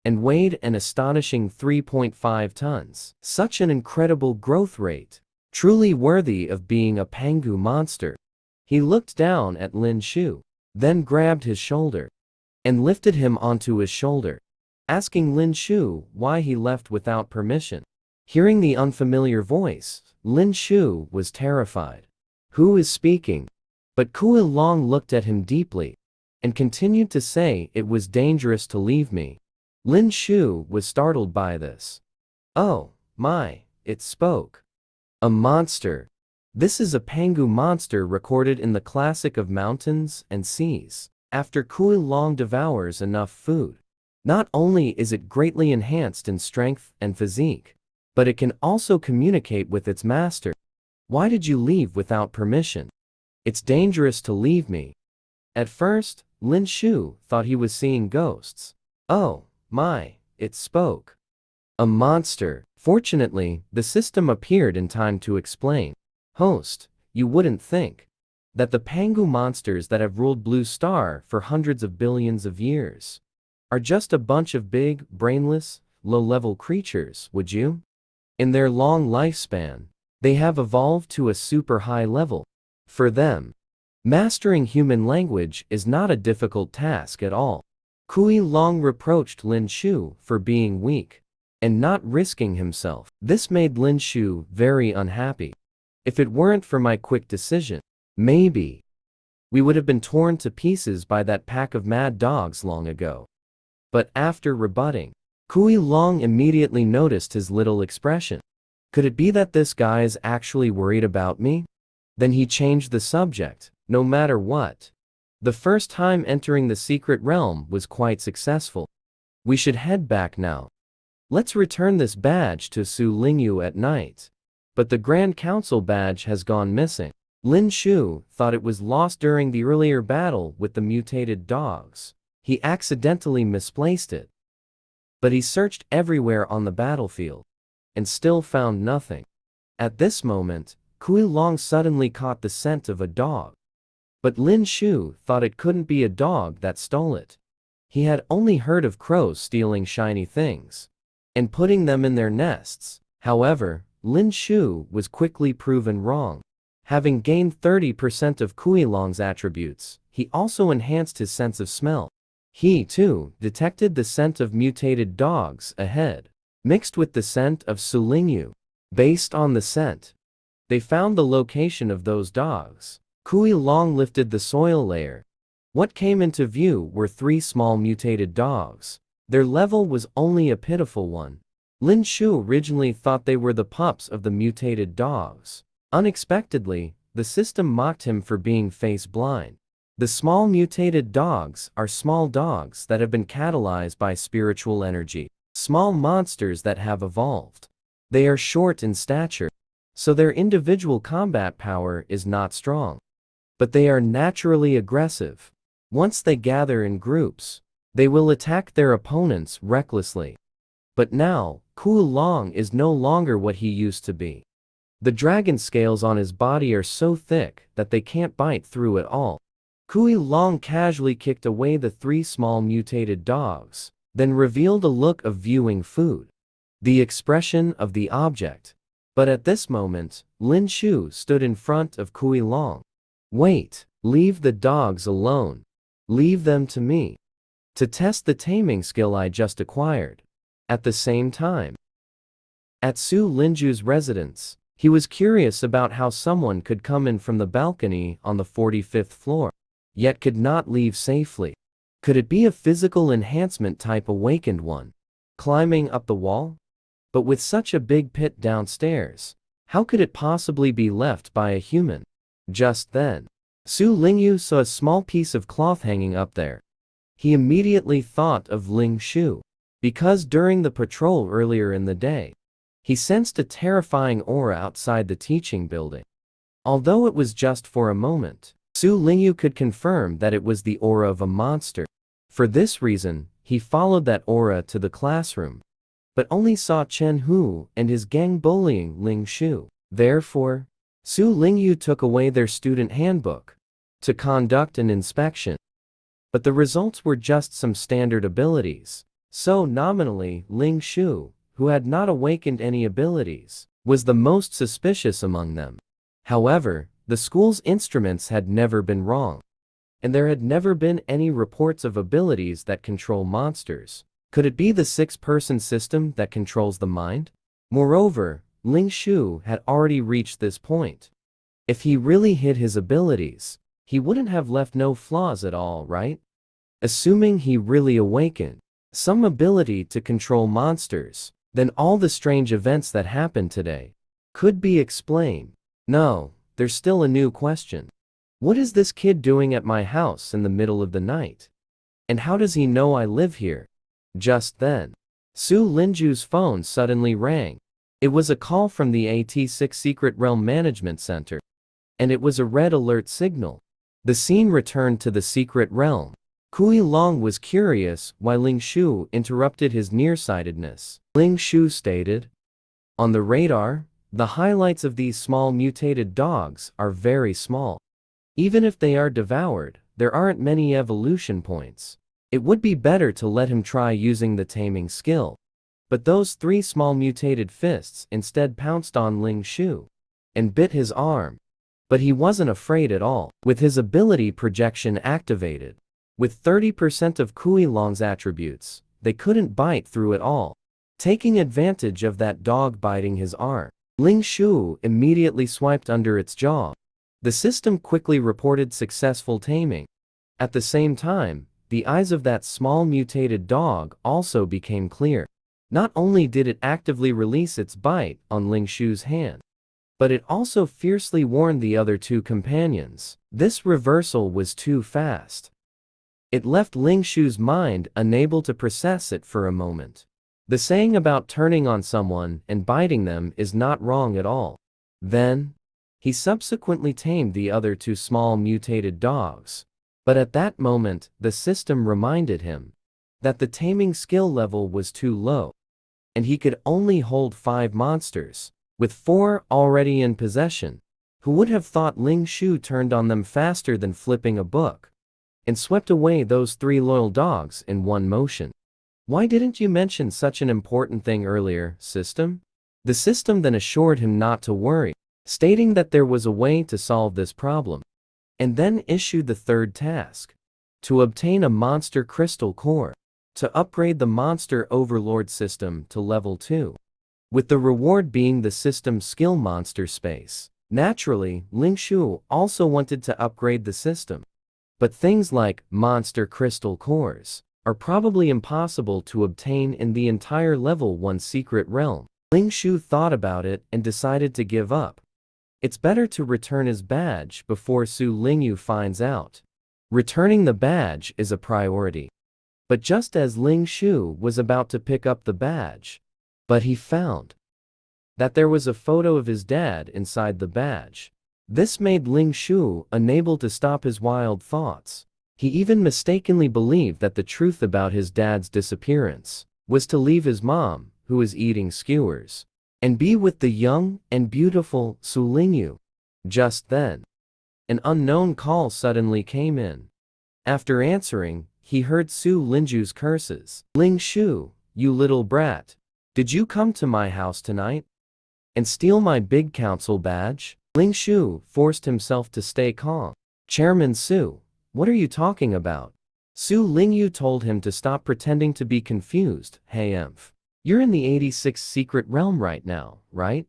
S1: and weighed an astonishing 3.5 tons. Such an incredible growth rate, truly worthy of being a Pangu monster. He looked down at Lin Xiu, then grabbed his shoulder and lifted him onto his shoulder, asking Lin Xiu why he left without permission. Hearing the unfamiliar voice, Lin Xiu was terrified. Who is speaking? But Kuilong looked at him deeply and continued to say it was dangerous to leave me. Lin Xiu was startled by this. Oh, my, it spoke. A monster. This is a Pangu monster recorded in the classic of mountains and seas. After Kuilong devours enough food, not only is it greatly enhanced in strength and physique, but it can also communicate with its master. Why did you leave without permission? It's dangerous to leave me. At first, Lin Xiu thought he was seeing ghosts. Oh, my, it spoke. A monster. Fortunately, the system appeared in time to explain. Host, you wouldn't think that the Pangu monsters that have ruled Blue Star for hundreds of billions of years are just a bunch of big, brainless, low-level creatures, would you? In their long lifespan, they have evolved to a super high level. For them, mastering human language is not a difficult task at all. Kuilong reproached Lin Xiu for being weak and not risking himself. This made Lin Xiu very unhappy. If it weren't for my quick decision, maybe we would have been torn to pieces by that pack of mad dogs long ago. But after rebutting, Kuilong immediately noticed his little expression. Could it be that this guy is actually worried about me? Then he changed the subject, no matter what. The first time entering the secret realm was quite successful. We should head back now. Let's return this badge to Su Lingyu at night. But the Grand Council badge has gone missing. Lin Xiu thought it was lost during the earlier battle with the mutated dogs. He accidentally misplaced it. But he searched everywhere on the battlefield and still found nothing. At this moment, Kuilong suddenly caught the scent of a dog. But Lin Xiu thought it couldn't be a dog that stole it. He had only heard of crows stealing shiny things and putting them in their nests. However, Lin Xiu was quickly proven wrong. Having gained 30% of Kuilong's attributes, he also enhanced his sense of smell. He, too, detected the scent of mutated dogs ahead, mixed with the scent of Su Lingyu. Based on the scent, they found the location of those dogs. Kuilong lifted the soil layer. What came into view were 3 small mutated dogs. Their level was only a pitiful one. Lin Xiu originally thought they were the pups of the mutated dogs. Unexpectedly, the system mocked him for being face blind. The small mutated dogs are small dogs that have been catalyzed by spiritual energy, small monsters that have evolved. They are short in stature, so their individual combat power is not strong. But they are naturally aggressive. Once they gather in groups, they will attack their opponents recklessly. But now, Kuilong is no longer what he used to be. The dragon scales on his body are so thick that they can't bite through at all. Kuilong casually kicked away the 3 small mutated dogs, then revealed a look of viewing food. The expression of the object. But at this moment, Lin Xiu stood in front of Kuilong. Wait, leave the dogs alone. Leave them to me. To test the taming skill I just acquired. At the same time, at Su Linju's residence, he was curious about how someone could come in from the balcony on the 45th floor, yet could not leave safely. Could it be a physical enhancement type awakened one, climbing up the wall? But with such a big pit downstairs, how could it possibly be left by a human? Just then, Su Lingyu saw a small piece of cloth hanging up there. He immediately thought of Lin Xiu, because during the patrol earlier in the day, he sensed a terrifying aura outside the teaching building. Although it was just for a moment, Su Lingyu could confirm that it was the aura of a monster. For this reason, he followed that aura to the classroom, but only saw Chen Hu and his gang bullying Lin Xiu. Therefore, Su Lingyu took away their student handbook to conduct an inspection. But the results were just some standard abilities. So nominally, Lin Xiu, who had not awakened any abilities, was the most suspicious among them. However, the school's instruments had never been wrong, and there had never been any reports of abilities that control monsters. Could it be the 6-person system that controls the mind? Moreover, Lin Xiu had already reached this point. If he really hid his abilities, he wouldn't have left no flaws at all, right? Assuming he really awakened some ability to control monsters, then all the strange events that happened today could be explained. No, there's still a new question. What is this kid doing at my house in the middle of the night? And how does he know I live here? Just then, Su Linju's phone suddenly rang. It was a call from the AT6 Secret Realm Management Center, and it was a red alert signal. The scene returned to the secret realm. Kuilong was curious why Lin Xiu interrupted his nearsightedness. Lin Xiu stated, "On the radar, the highlights of these small mutated dogs are very small. Even if they are devoured, there aren't many evolution points. It would be better to let him try using the taming skill." But those 3 small mutated fists instead pounced on Lin Xiu and bit his arm. But he wasn't afraid at all. With his ability projection activated, with 30% of Kuilong's attributes, they couldn't bite through at all. Taking advantage of that dog biting his arm, Lin Xiu immediately swiped under its jaw. The system quickly reported successful taming. At the same time, the eyes of that small mutated dog also became clear. Not only did it actively release its bite on Ling Xiu's hand, but it also fiercely warned the other two companions. This reversal was too fast. It left Ling Xiu's mind unable to process it for a moment. The saying about turning on someone and biting them is not wrong at all. Then, he subsequently tamed the other two small mutated dogs. But at that moment, the system reminded him that the taming skill level was too low, and he could only hold 5 monsters, with 4 already in possession. Who would have thought Ling Xiu turned on them faster than flipping a book, and swept away those 3 loyal dogs in one motion? Why didn't you mention such an important thing earlier, system? The system then assured him not to worry, stating that there was a way to solve this problem, and then issued the third task: to obtain a monster crystal core, to upgrade the monster overlord system to level 2, with the reward being the system's skill monster space. Naturally, Ling Xiu also wanted to upgrade the system, but things like monster crystal cores are probably impossible to obtain in the entire level 1 secret realm. Ling Xiu thought about it and decided to give up. It's better to return his badge before Su Lingyu finds out. Returning the badge is a priority. But just as Ling Xiu was about to pick up the badge, he found that there was a photo of his dad inside the badge. This made Ling Xiu unable to stop his wild thoughts. He even mistakenly believed that the truth about his dad's disappearance was to leave his mom, who was eating skewers, and be with the young and beautiful Su Lingyu. Just then, an unknown call suddenly came in. After answering, he heard Su Linju's curses. "Ling Xiu, you little brat. Did you come to my house tonight and steal my big council badge?" Ling Xiu forced himself to stay calm. "Chairman Su, what are you talking about?" Su Lingyu told him to stop pretending to be confused. "Hey Emph. You're in the 86th secret realm right now, right?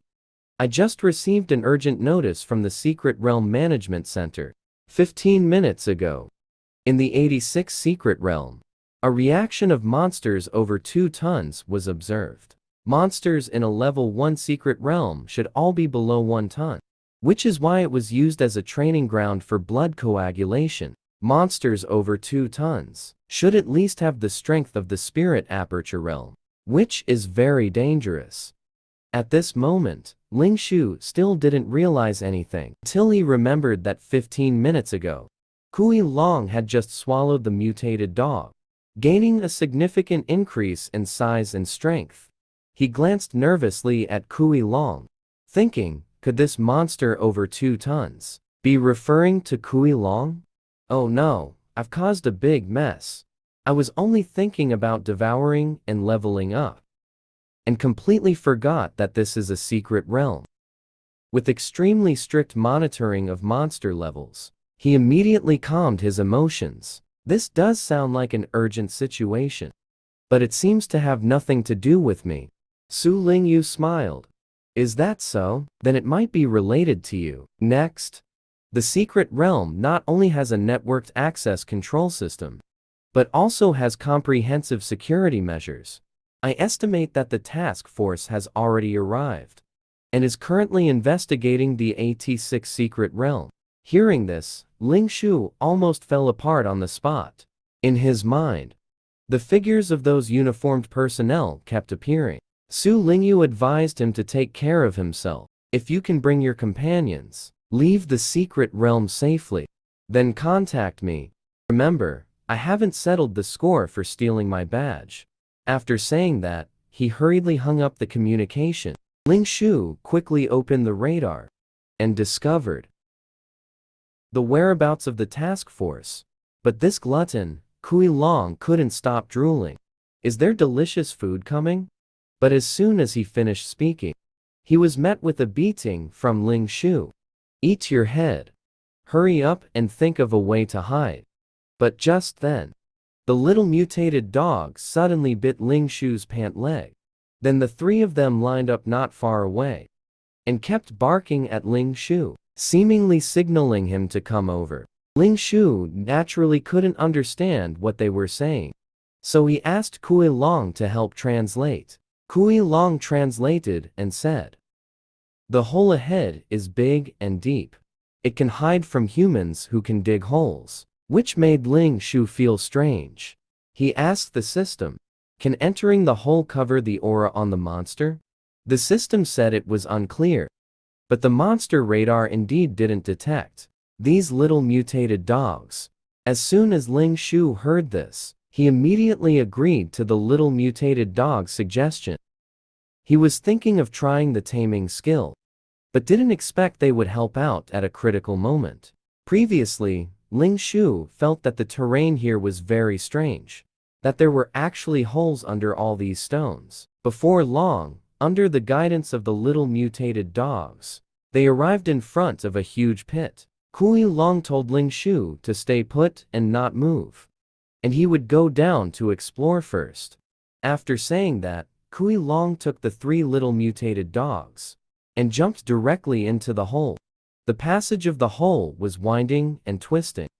S1: I just received an urgent notice from the Secret Realm Management Center 15 minutes ago. In the 86th secret realm, a reaction of monsters over 2 tons was observed. Monsters in a level 1 secret realm should all be below 1 ton, which is why it was used as a training ground for blood coagulation. Monsters over 2 tons should at least have the strength of the spirit aperture realm, which is very dangerous. At this moment, Ling Xiu still didn't realize anything until he remembered that 15 minutes ago, Kuilong had just swallowed the mutated dog, gaining a significant increase in size and strength. He glanced nervously at Kuilong, thinking, could this monster over 2 tons be referring to Kuilong? Oh no, I've caused a big mess. I was only thinking about devouring and leveling up, and completely forgot that this is a secret realm with extremely strict monitoring of monster levels. He immediately calmed his emotions. This does sound like an urgent situation, but it seems to have nothing to do with me. Su Lingyu smiled. Is that so? Then it might be related to you. Next, the secret realm not only has a networked access control system, but also has comprehensive security measures. I estimate that the task force has already arrived and is currently investigating the 86th secret realm. Hearing this, Ling Xiu almost fell apart on the spot. In his mind, the figures of those uniformed personnel kept appearing. Su Lingyu advised him to take care of himself. If you can bring your companions, leave the secret realm safely, then contact me. Remember, I haven't settled the score for stealing my badge. After saying that, he hurriedly hung up the communication. Ling Xiu quickly opened the radar and discovered the whereabouts of the task force. But this glutton, Kuilong, couldn't stop drooling. Is there delicious food coming? But as soon as he finished speaking, he was met with a beating from Ling Xiu. Eat your head. Hurry up and think of a way to hide. But just then, the little mutated dog suddenly bit Ling Xiu's pant leg. Then the 3 of them lined up not far away and kept barking at Ling Xiu, seemingly signaling him to come over. Lin Xiu naturally couldn't understand what they were saying. So he asked Kuilong to help translate. Kuilong translated and said, "The hole ahead is big and deep. It can hide from humans who can dig holes," which made Lin Xiu feel strange. He asked the system, "Can entering the hole cover the aura on the monster?" The system said it was unclear. But the monster radar indeed didn't detect these little mutated dogs. As soon as Lin Xiu heard this, he immediately agreed to the little mutated dog's suggestion. He was thinking of trying the taming skill, but didn't expect they would help out at a critical moment. Previously, Lin Xiu felt that the terrain here was very strange, that there were actually holes under all these stones. Before long, under the guidance of the little mutated dogs, they arrived in front of a huge pit. Kuilong told Lin Xiu to stay put and not move, and he would go down to explore first. After saying that, Kuilong took the 3 little mutated dogs and jumped directly into the hole. The passage of the hole was winding and twisting,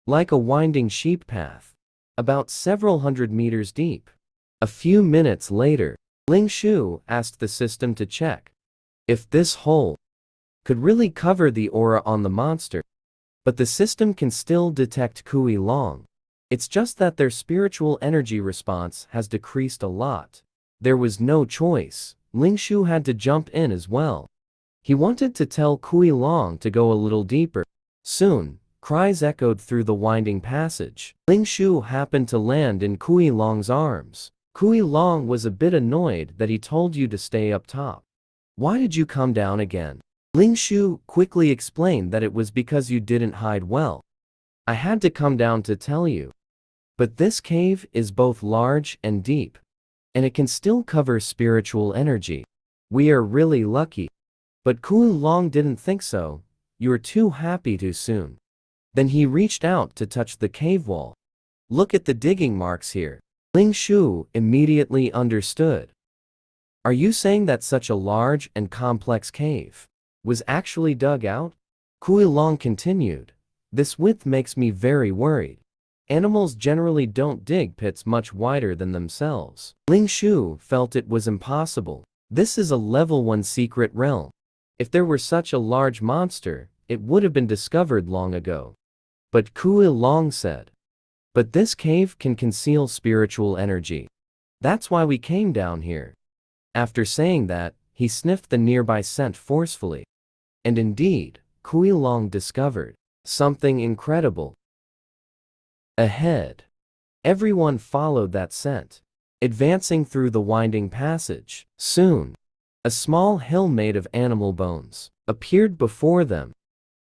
S1: like a winding sheep path, about several hundred meters deep. A few minutes later, Lin Xiu asked the system to check if this hole could really cover the aura on the monster. But the system can still detect Kuilong. It's just that their spiritual energy response has decreased a lot. There was no choice. Lin Xiu had to jump in as well. He wanted to tell Kuilong to go a little deeper. Soon, cries echoed through the winding passage. Lin Xiu happened to land in Kuilong's arms. Kuilong was a bit annoyed that he told you to stay up top. "Why did you come down again?" Lin Xiu quickly explained that it was because you didn't hide well. "I had to come down to tell you. But this cave is both large and deep, and it can still cover spiritual energy. We are really lucky." But Kuilong didn't think so. "You're too happy too soon." Then he reached out to touch the cave wall. "Look at the digging marks here." Lin Xiu immediately understood. "Are you saying that such a large and complex cave was actually dug out?" Kuilong continued, "This width makes me very worried. Animals generally don't dig pits much wider than themselves." Lin Xiu felt it was impossible. This is a level 1 secret realm. If there were such a large monster, it would have been discovered long ago. But Kuilong said, "But this cave can conceal spiritual energy. That's why we came down here." After saying that, he sniffed the nearby scent forcefully. And indeed, Kuilong discovered something incredible ahead. Everyone followed that scent, advancing through the winding passage. Soon, a small hill made of animal bones appeared before them.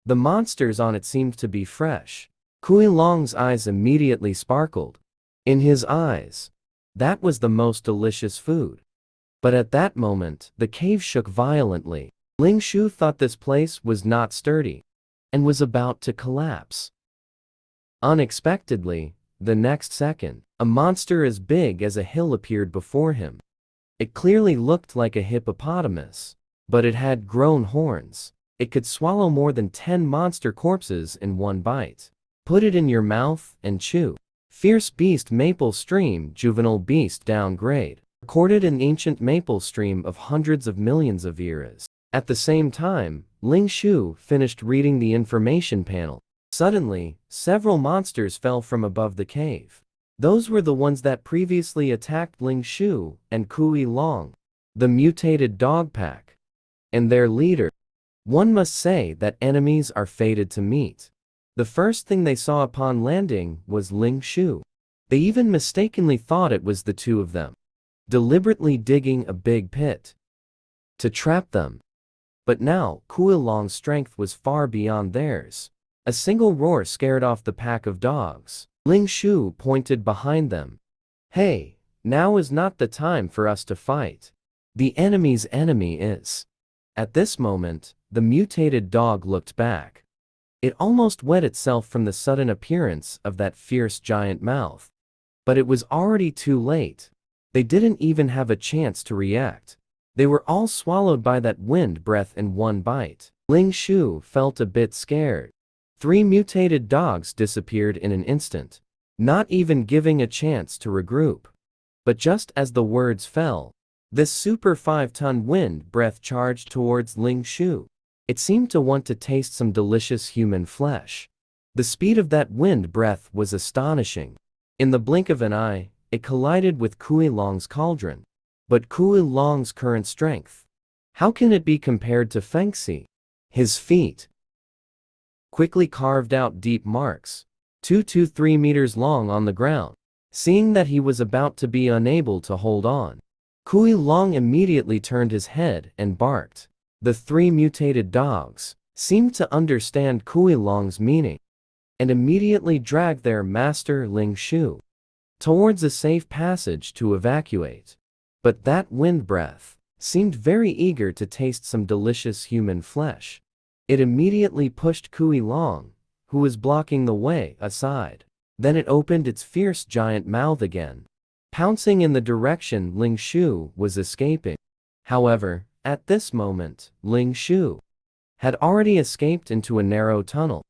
S1: The monsters on it seemed to be fresh. Kuilong's eyes immediately sparkled. In his eyes, that was the most delicious food. But at that moment, the cave shook violently. Lin Xiu thought this place was not sturdy and was about to collapse. Unexpectedly, the next second, a monster as big as a hill appeared before him. It clearly looked like a hippopotamus, but it had grown horns. It could swallow more than 10 monster corpses in one bite. "Put it in your mouth and chew." Fierce Beast Maple Stream Juvenile Beast Downgrade. Recorded in ancient maple stream of hundreds of millions of eras. At the same time, Lin Xiu finished reading the information panel. Suddenly, several monsters fell from above the cave. Those were the ones that previously attacked Lin Xiu and Kuilong, the mutated dog pack, and their leader. One must say that enemies are fated to meet. The first thing they saw upon landing was Lin Xiu. They even mistakenly thought it was the 2 of them, deliberately digging a big pit to trap them. But now, Kuilong's strength was far beyond theirs. A single roar scared off the pack of dogs. Lin Xiu pointed behind them. "Hey, now is not the time for us to fight. The enemy's enemy is." At this moment, the mutated dog looked back. It almost wet itself from the sudden appearance of that fierce giant mouth. But it was already too late. They didn't even have a chance to react. They were all swallowed by that wind breath in one bite. Lin Xiu felt a bit scared. 3 mutated dogs disappeared in an instant, not even giving a chance to regroup. But just as the words fell, this super 5-ton wind breath charged towards Lin Xiu. It seemed to want to taste some delicious human flesh. The speed of that wind breath was astonishing. In the blink of an eye, it collided with Kuilong's cauldron. But Kuilong's current strength, how can it be compared to Fengxi? His feet quickly carved out deep marks, 2 to 3 meters long on the ground. Seeing that he was about to be unable to hold on, Kuilong immediately turned his head and barked. The 3 mutated dogs seemed to understand Kuilong's meaning and immediately dragged their master Lin Xiu towards a safe passage to evacuate. But that wind breath seemed very eager to taste some delicious human flesh. It immediately pushed Kuilong, who was blocking the way, aside. Then it opened its fierce giant mouth again, pouncing in the direction Lin Xiu was escaping. However, at this moment, Lin Xiu had already escaped into a narrow tunnel.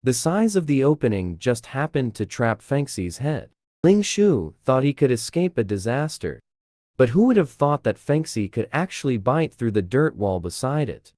S1: The size of the opening just happened to trap Fengxi's head. Lin Xiu thought he could escape a disaster. But who would have thought that Fengxi could actually bite through the dirt wall beside it?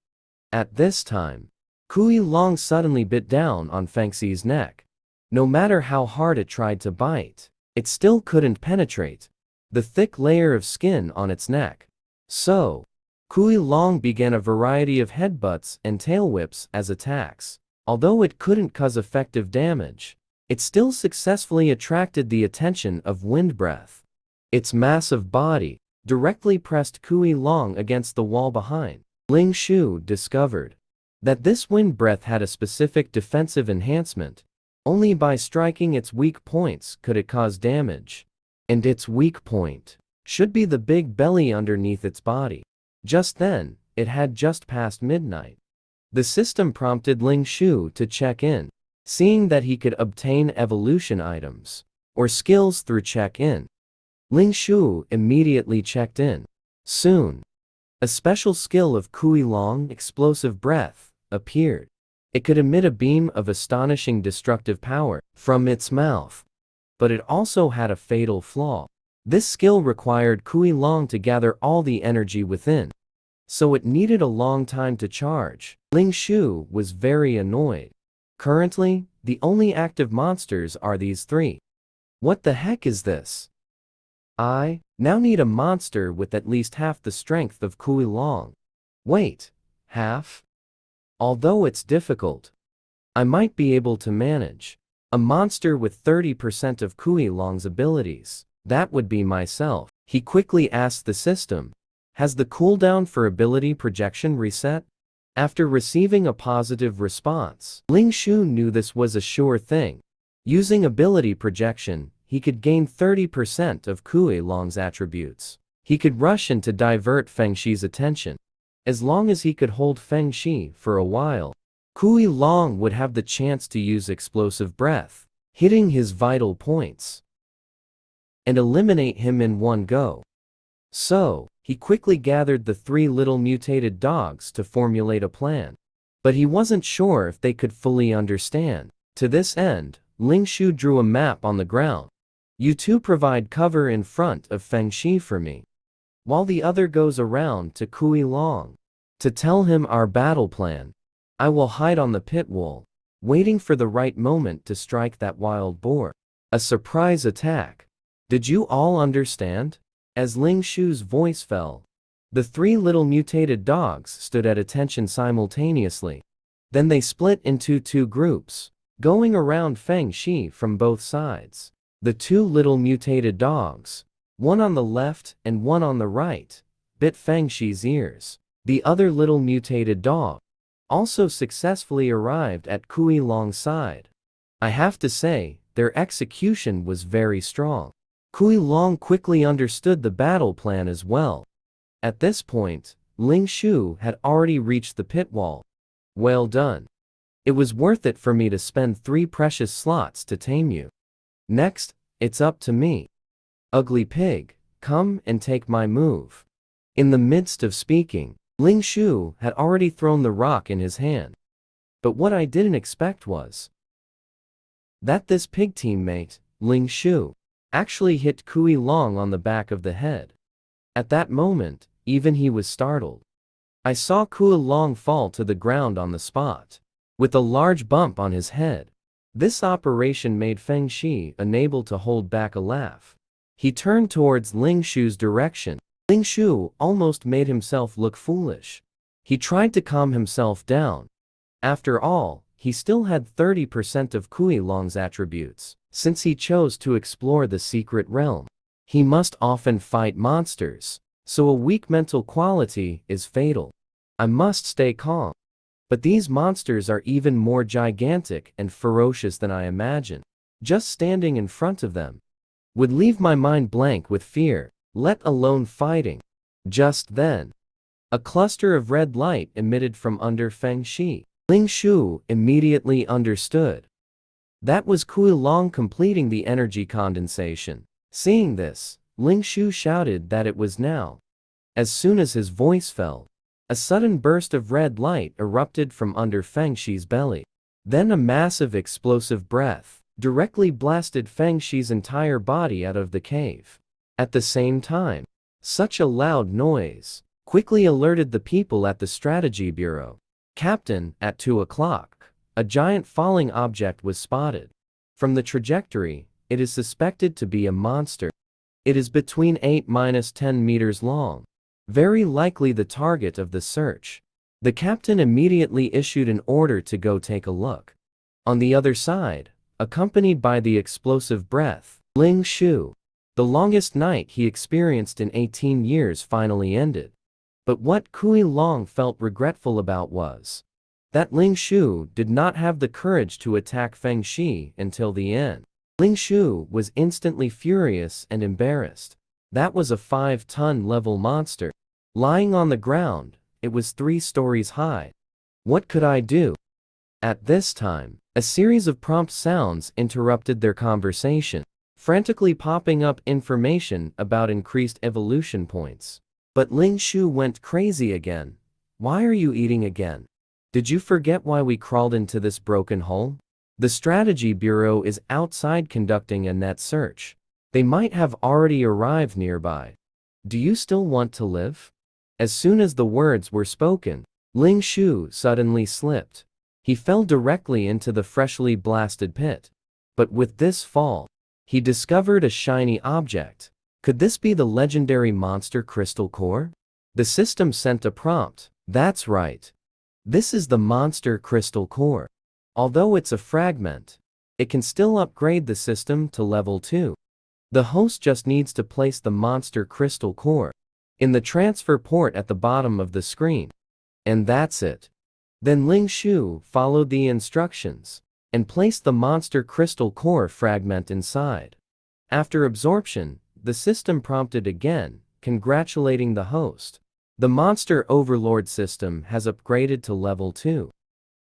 S1: At this time, Kuilong suddenly bit down on Fengxi's neck. No matter how hard it tried to bite, it still couldn't penetrate the thick layer of skin on its neck. So, Kuilong began a variety of headbutts and tail whips as attacks. Although it couldn't cause effective damage, it still successfully attracted the attention of Wind Breath. Its massive body directly pressed Kuilong against the wall behind. Lin Xiu discovered that this Wind Breath had a specific defensive enhancement. Only by striking its weak points could it cause damage. And its weak point should be the big belly underneath its body. Just then, it had just passed midnight. The system prompted Lin Xiu to check in, seeing that he could obtain evolution items or skills through check-in. Lin Xiu immediately checked in. Soon, a special skill of Kuilong, Explosive Breath, appeared. It could emit a beam of astonishing destructive power from its mouth. But it also had a fatal flaw. This skill required Kuilong to gather all the energy within, so it needed a long time to charge. Lin Xiu was very annoyed. Currently, the only active monsters are these 3. What the heck is this? I now need a monster with at least half the strength of Kuilong. Wait, half? Although it's difficult, I might be able to manage a monster with 30% of Kuilong's abilities. That would be myself. He quickly asked the system, has the cooldown for ability projection reset? After receiving a positive response, Lin Xiu knew this was a sure thing. Using ability projection, he could gain 30% of Kuilong's attributes. He could rush in to divert Fengxi's attention. As long as he could hold Fengxi for a while, Kuilong would have the chance to use Explosive Breath, hitting his vital points, and eliminate him in one go. So, he quickly gathered the 3 little mutated dogs to formulate a plan. But he wasn't sure if they could fully understand. To this end, Lin Xiu drew a map on the ground. You 2 provide cover in front of Fengxi for me, while the other goes around to Kuilong to tell him our battle plan. I will hide on the pit wall, waiting for the right moment to strike that wild boar. A surprise attack. Did you all understand? As Lin Xiu's voice fell, the 3 little mutated dogs stood at attention simultaneously. Then they split into 2 groups, going around Fengxi from both sides. The 2 little mutated dogs, one on the left and one on the right, bit Fengxi's ears. The other little mutated dog also successfully arrived at Kuilong's side. I have to say, their execution was very strong. Kuilong quickly understood the battle plan as well. At this point, Lin Xiu had already reached the pit wall. Well done. It was worth it for me to spend 3 precious slots to tame you. Next, it's up to me. Ugly pig, come and take my move. In the midst of speaking, Lin Xiu had already thrown the rock in his hand. But what I didn't expect was that this pig teammate, Lin Xiu, actually hit Kuilong on the back of the head. At that moment, even he was startled. I saw Kuilong fall to the ground on the spot, with a large bump on his head. This operation made Fengxi unable to hold back a laugh. He turned towards Lin Xiu's direction. Lin Xiu almost made himself look foolish. He tried to calm himself down. After all, he still had 30% of Kuilong's attributes. Since he chose to explore the secret realm, he must often fight monsters, so a weak mental quality is fatal. I must stay calm. But these monsters are even more gigantic and ferocious than I imagined. Just standing in front of them would leave my mind blank with fear, let alone fighting. Just then, a cluster of red light emitted from under Fengxi. Lin Xiu immediately understood. That was Kuilong completing the energy condensation. Seeing this, Lin Xiu shouted that it was now. As soon as his voice fell, a sudden burst of red light erupted from under Fengxi's belly. Then a massive explosive breath directly blasted Fengxi's entire body out of the cave. At the same time, such a loud noise quickly alerted the people at the strategy bureau. Captain, at 2 o'clock, a giant falling object was spotted. From the trajectory, it is suspected to be a monster. It is between 8–10 meters long. Very likely the target of the search. The captain immediately issued an order to go take a look. On the other side, accompanied by the explosive breath, Lin Xiu. The longest night he experienced in 18 years finally ended. But what Kuilong felt regretful about was that Lin Xiu did not have the courage to attack Fengxi until the end. Lin Xiu was instantly furious and embarrassed. That was a 5-ton level monster. Lying on the ground, it was 3 stories high. What could I do? At this time, a series of prompt sounds interrupted their conversation, frantically popping up information about increased evolution points. But Lin Xiu went crazy again. Why are you eating again? Did you forget why we crawled into this broken hole? The strategy bureau is outside conducting a net search. They might have already arrived nearby. Do you still want to live? As soon as the words were spoken, Lin Xiu suddenly slipped. He fell directly into the freshly blasted pit. But with this fall, he discovered a shiny object. Could this be the legendary monster crystal core? The system sent a prompt. That's right. This is the monster crystal core. Although it's a fragment, it can still upgrade the system to level 2. The host just needs to place the monster crystal core in the transfer port at the bottom of the screen. And that's it. Then Lin Xiu followed the instructions and placed the monster crystal core fragment inside. After absorption, the system prompted again, congratulating the host. The monster overlord system has upgraded to level 2.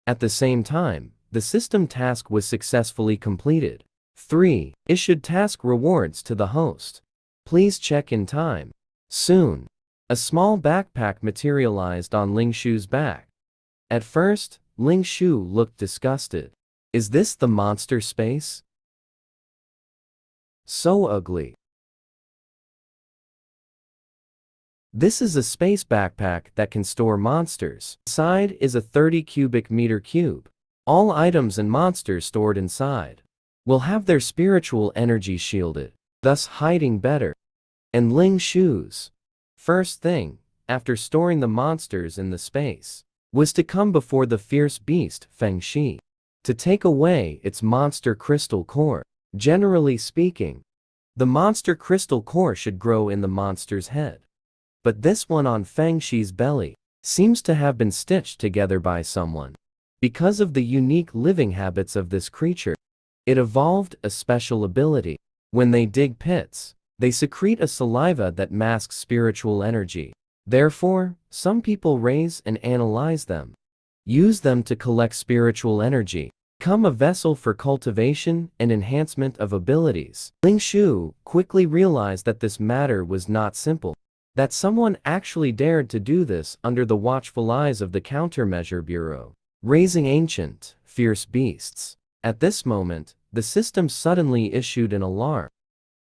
S1: At the same time, the system task was successfully completed. 3. Issued task rewards to the host. Please check in time. Soon, a small backpack materialized on Lin Xiu's back. At first, Lin Xiu looked disgusted. Is this the monster space? So ugly. This is a space backpack that can store monsters. Inside is a 30 cubic meter cube. All items and monsters stored inside will have their spiritual energy shielded, thus hiding better. And Lin Xiu's first thing, after storing the monsters in the space, was to come before the fierce beast Fengxi to take away its monster crystal core. Generally speaking, the monster crystal core should grow in the monster's head. But this one on Fengxi's belly seems to have been stitched together by someone. Because of the unique living habits of this creature, it evolved a special ability. When they dig pits, they secrete a saliva that masks spiritual energy. Therefore, some people raise and analyze them, use them to collect spiritual energy, become a vessel for cultivation and enhancement of abilities. Lin Xiu quickly realized that this matter was not simple. That someone actually dared to do this under the watchful eyes of the Countermeasure Bureau. raising ancient, fierce beasts. At this moment, the system suddenly issued an alarm.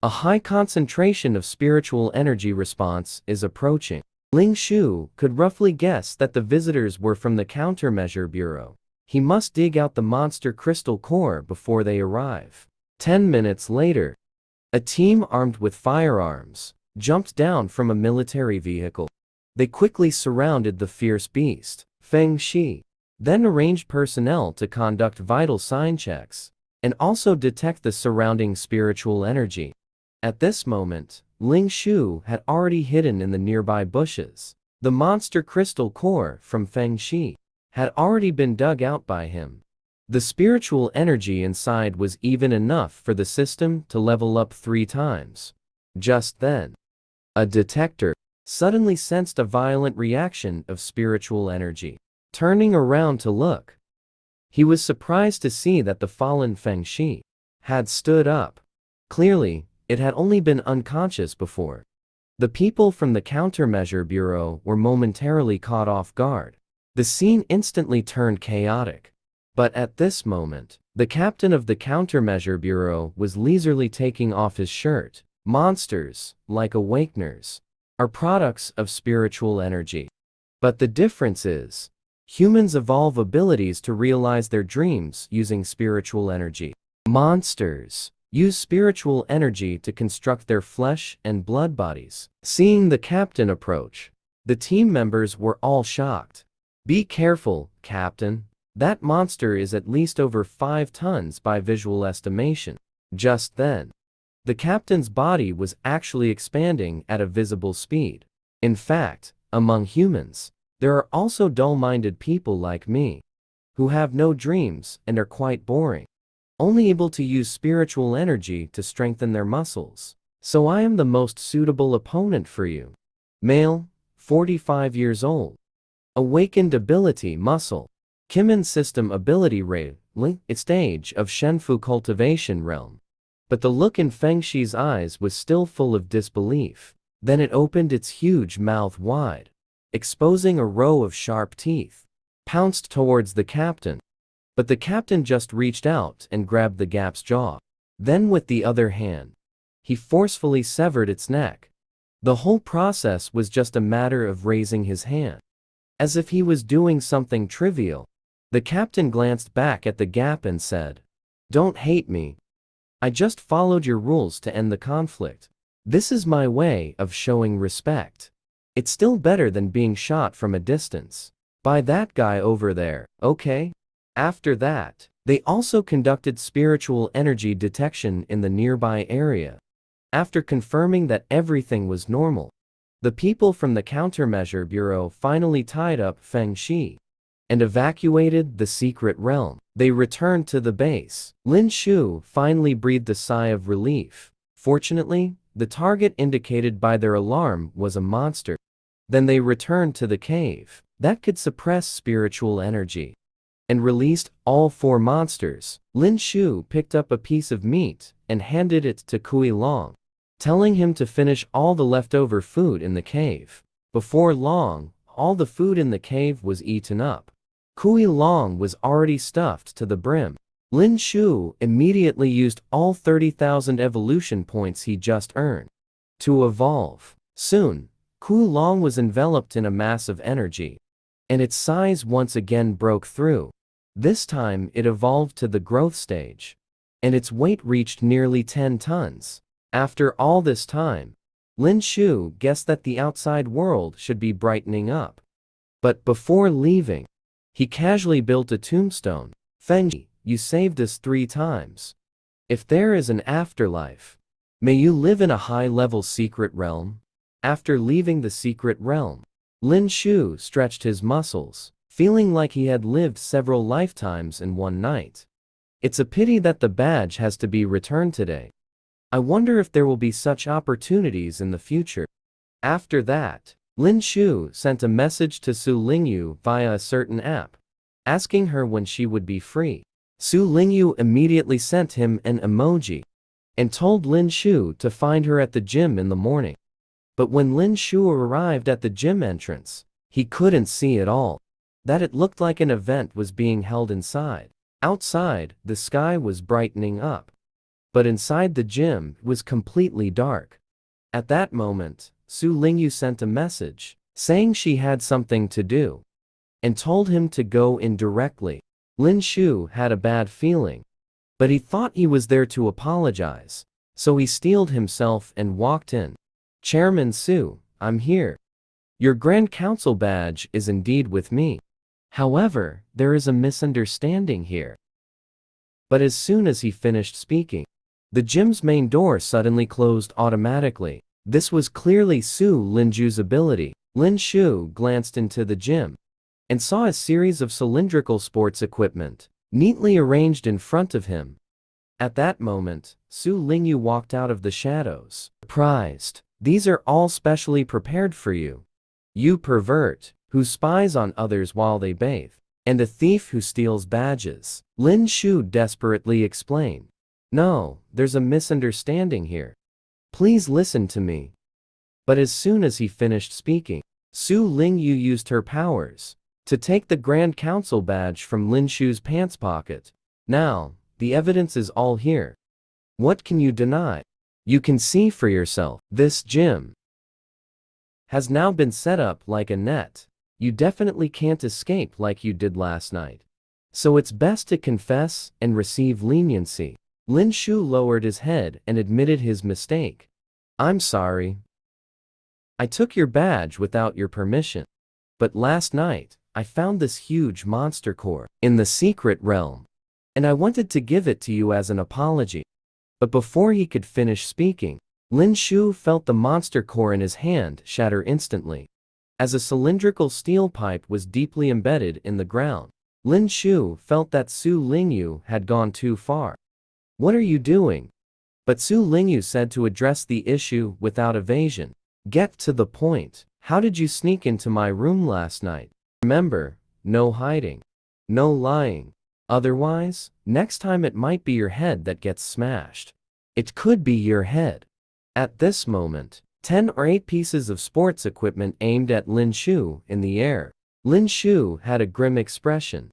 S1: A high concentration of spiritual energy response is approaching. Lin Xiu could roughly guess that the visitors were from the Countermeasure Bureau. He must dig out the monster crystal core before they arrive. 10 minutes later, a team armed with firearms jumped down from a military vehicle. They quickly surrounded the fierce beast, Fengxi, then arranged personnel to conduct vital sign checks and also detect the surrounding spiritual energy. At this moment, Lin Xiu had already hidden in the nearby bushes. The monster crystal core from Fengxi had already been dug out by him. The spiritual energy inside was even enough for the system to level up 3 times. Just then, a detector suddenly sensed a violent reaction of spiritual energy. Turning around to look, he was surprised to see that the fallen Fengxi had stood up. Clearly, it had only been unconscious before. The people from the Countermeasure Bureau were momentarily caught off guard. The scene instantly turned chaotic. But at this moment, the captain of the Countermeasure Bureau was leisurely taking off his shirt. Monsters, like awakeners, are products of spiritual energy. But the difference is, humans evolve abilities to realize their dreams using spiritual energy. Monsters use spiritual energy to construct their flesh and blood bodies. Seeing the captain approach, the team members were all shocked. Be careful, Captain. That monster is at least over 5 tons by visual estimation. Just then, the captain's body was actually expanding at a visible speed. In fact, among humans, there are also dull-minded people like me, who have no dreams and are quite boring, only able to use spiritual energy to strengthen their muscles. So I am the most suitable opponent for you. Male, 45 years old. Awakened ability muscle. Kimen system ability rate, its stage of Shenfu cultivation realm. But the look in Fengxi's eyes was still full of disbelief. Then it opened its huge mouth wide, exposing a row of sharp teeth, pounced towards the captain. But the captain just reached out and grabbed the gap's jaw. Then with the other hand, he forcefully severed its neck. The whole process was just a matter of raising his hand, as if he was doing something trivial. The captain glanced back at the gap and said, "Don't hate me. I just followed your rules to end the conflict. This is my way of showing respect. It's still better than being shot from a distance by that guy over there, okay?" After that, they also conducted spiritual energy detection in the nearby area. After confirming that everything was normal, the people from the Countermeasure Bureau finally tied up Fengxi and evacuated the secret realm. They returned to the base. Lin Xiu finally breathed a sigh of relief. Fortunately, the target indicated by their alarm was a monster. Then they returned to the cave that could suppress spiritual energy and released all 4 monsters. Lin Xiu picked up a piece of meat and handed it to Kuilong, telling him to finish all the leftover food in the cave. Before long, all the food in the cave was eaten up. Kuilong was already stuffed to the brim. Lin Xiu immediately used all 30,000 evolution points he just earned to evolve. Soon, Kuilong was enveloped in a mass of energy, and its size once again broke through. This time it evolved to the growth stage, and its weight reached nearly 10 tons. After all this time, Lin Xiu guessed that the outside world should be brightening up. But before leaving, he casually built a tombstone. "Fengxi, you saved us 3 times. If there is an afterlife, may you live in a high-level secret realm." After leaving the secret realm, Lin Xiu stretched his muscles, feeling like he had lived several lifetimes in one night. It's a pity that the badge has to be returned today. I wonder if there will be such opportunities in the future. After that, Lin Xiu sent a message to Su Lingyu via a certain app, asking her when she would be free. Su Lingyu immediately sent him an emoji and told Lin Xiu to find her at the gym in the morning. But when Lin Xiu arrived at the gym entrance, he couldn't see it all. that it looked like an event was being held inside. Outside, the sky was brightening up. But inside the gym was completely dark. At that moment, Su Lingyu sent a message, saying she had something to do, and told him to go in directly. Lin Xiu had a bad feeling, but he thought he was there to apologize, so he steeled himself and walked in. Chairman Su, I'm here. Your Grand Council badge is indeed with me. However, there is a misunderstanding here. But as soon as he finished speaking, the gym's main door suddenly closed automatically. This was clearly Su Linju's ability. Lin Xiu glanced into the gym and saw a series of cylindrical sports equipment neatly arranged in front of him. At that moment, Su Lingyu walked out of the shadows. Surprised. These are all specially prepared for you. You pervert, who spies on others while they bathe, and a thief who steals badges. Lin Xiu desperately explained. No, there's a misunderstanding here. Please listen to me. But as soon as he finished speaking, Su Lingyu used her powers to take the Grand Council badge from Lin Xiu's pants pocket. Now, the evidence is all here. What can you deny? You can see for yourself. This gym has now been set up like a net. You definitely can't escape like you did last night. So it's best to confess and receive leniency. Lin Xiu lowered his head and admitted his mistake. I'm sorry. I took your badge without your permission. But last night, I found this huge monster core in the secret realm, and I wanted to give it to you as an apology. But before he could finish speaking, Lin Xiu felt the monster core in his hand shatter instantly, as a cylindrical steel pipe was deeply embedded in the ground. Lin Xiu felt that Su Lingyu had gone too far. What are you doing? But Su Lingyu said to address the issue without evasion. Get to the point. How did you sneak into my room last night? Remember, no hiding. No lying. Otherwise, next time it might be your head that gets smashed. It could be your head. At this moment, 10 or 8 pieces of sports equipment aimed at Lin Xiu in the air. Lin Xiu had a grim expression.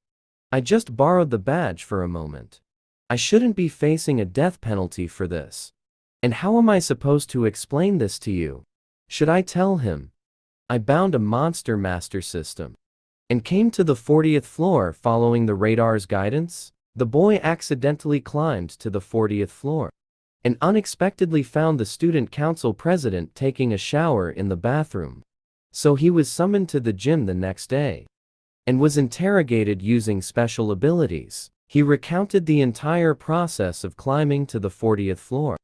S1: I just borrowed the badge for a moment. I shouldn't be facing a death penalty for this. And how am I supposed to explain this to you? Should I tell him I bound a monster master system and came to the 40th floor following the radar's guidance? The boy accidentally climbed to the 40th floor and unexpectedly found the student council president taking a shower in the bathroom. So he was summoned to the gym the next day and was interrogated using special abilities. He recounted the entire process of climbing to the 40th floor.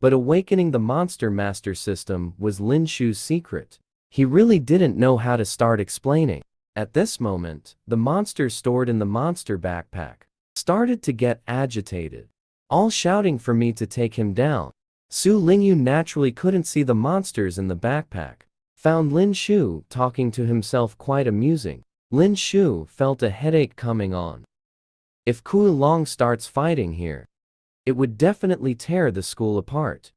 S1: But awakening the monster master system was Lin Xiu's secret. He really didn't know how to start explaining. At this moment, the monsters stored in the monster backpack started to get agitated, all shouting for me to take him down. Su Lingyu naturally couldn't see the monsters in the backpack. Found Lin Xiu talking to himself quite amusing. Lin Xiu felt a headache coming on. If Kuilong starts fighting here, it would definitely tear the school apart.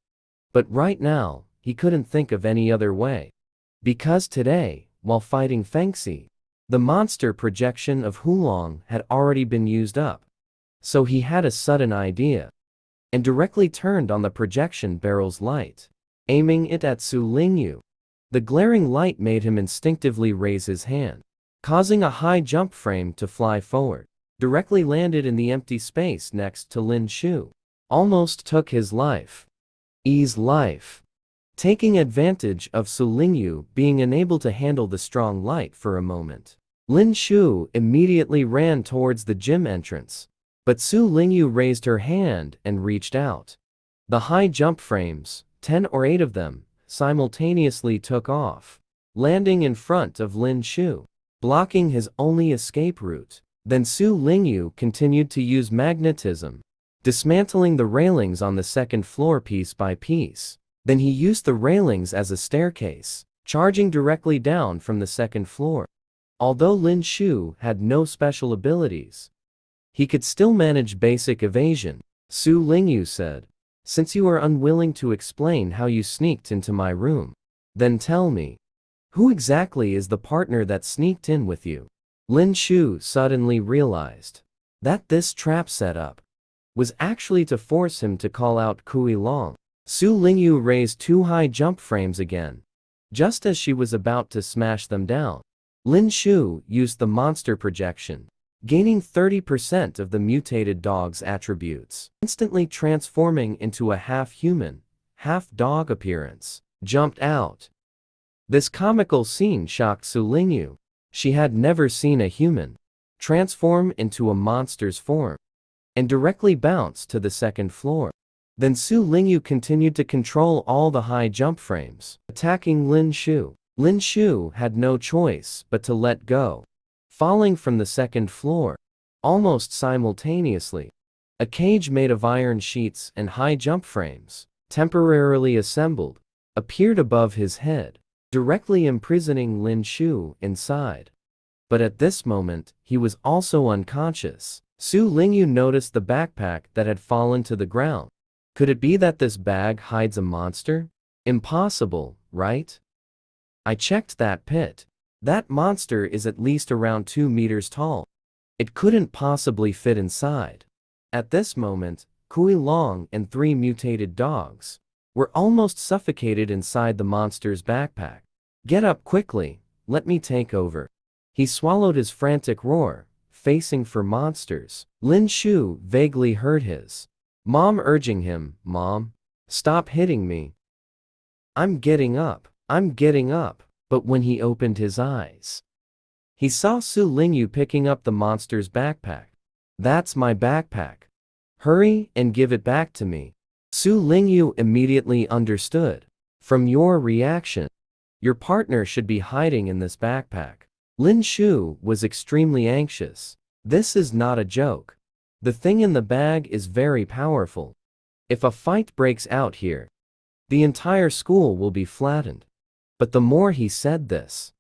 S1: But right now, he couldn't think of any other way. Because today, while fighting Fengxi, the monster projection of Hulong had already been used up. So he had a sudden idea and directly turned on the projection barrel's light, aiming it at Su Lingyu. The glaring light made him instinctively raise his hand, causing a high jump frame to fly forward. Directly landed in the empty space next to Lin Xiu. Almost took his life. Taking advantage of Su Lingyu being unable to handle the strong light for a moment, Lin Xiu immediately ran towards the gym entrance. But Su Lingyu raised her hand and reached out. The high jump frames, 10 or 8 of them, simultaneously took off, landing in front of Lin Xiu, blocking his only escape route. Then Su Lingyu continued to use magnetism, dismantling the railings on the second floor piece by piece. Then he used the railings as a staircase, charging directly down from the second floor. Although Lin Xiu had no special abilities, he could still manage basic evasion. Su Lingyu said, "Since you are unwilling to explain how you sneaked into my room, then tell me, who exactly is the partner that sneaked in with you?" Lin Xiu suddenly realized that this trap setup was actually to force him to call out Kuilong. Su Lingyu raised 2 high jump frames again. Just as she was about to smash them down, Lin Xiu used the monster projection, gaining 30% of the mutated dog's attributes, instantly transforming into a half-human, half-dog appearance, jumped out. This comical scene shocked Su Lingyu. She had never seen a human transform into a monster's form, and directly bounced to the second floor. Then Su Lingyu continued to control all the high jump frames, attacking Lin Xiu. Lin Xiu had no choice but to let go, falling from the second floor. Almost simultaneously, a cage made of iron sheets and high jump frames, temporarily assembled, appeared above his head, directly imprisoning Lin Xiu inside. But at this moment, he was also unconscious. Su Lingyu noticed the backpack that had fallen to the ground. Could it be that this bag hides a monster? Impossible, right? I checked that pit. That monster is at least around 2 meters tall. It couldn't possibly fit inside. At this moment, Kuilong and 3 mutated dogs were almost suffocated inside the monster's backpack. Get up quickly, let me take over. He swallowed his frantic roar, facing for monsters. Lin Xiu vaguely heard his mom urging him, "Mom, stop hitting me. I'm getting up. But when he opened his eyes, he saw Su Lingyu picking up the monster's backpack. That's my backpack. Hurry and give it back to me. Su Lingyu immediately understood. From your reaction, your partner should be hiding in this backpack. Lin Xiu was extremely anxious. This is not a joke. The thing in the bag is very powerful. If a fight breaks out here, the entire school will be flattened. But the more he said this,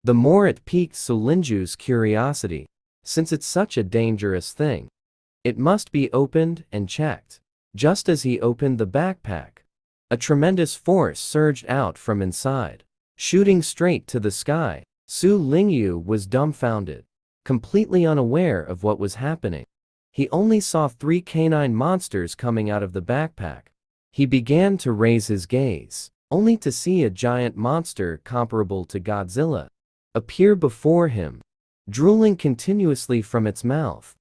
S1: the more it piqued Su Linju's curiosity. Since it's such a dangerous thing, it must be opened and checked. Just as he opened the backpack, a tremendous force surged out from inside, shooting straight to the sky. Su Lingyu was dumbfounded, completely unaware of what was happening. He only saw 3 canine monsters coming out of the backpack. He began to raise his gaze, only to see a giant monster comparable to Godzilla appear before him, drooling continuously from its mouth,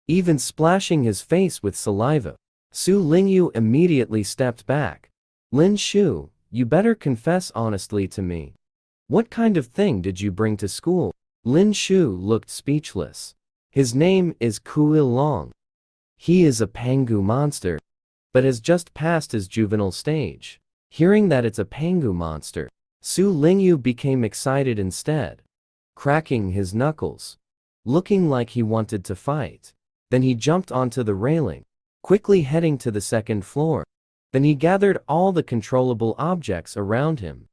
S1: even splashing his face with saliva. Su Lingyu immediately stepped back. Lin Xiu, you better confess honestly to me. What kind of thing did you bring to school? Lin Xiu looked speechless. His name is Kuilong. He is a Pangu monster, but has just passed his juvenile stage. Hearing that it's a Pangu monster, Su Lingyu became excited instead, cracking his knuckles, looking like he wanted to fight. Then he jumped onto the railing, quickly heading to the second floor. Then he gathered all the controllable objects around him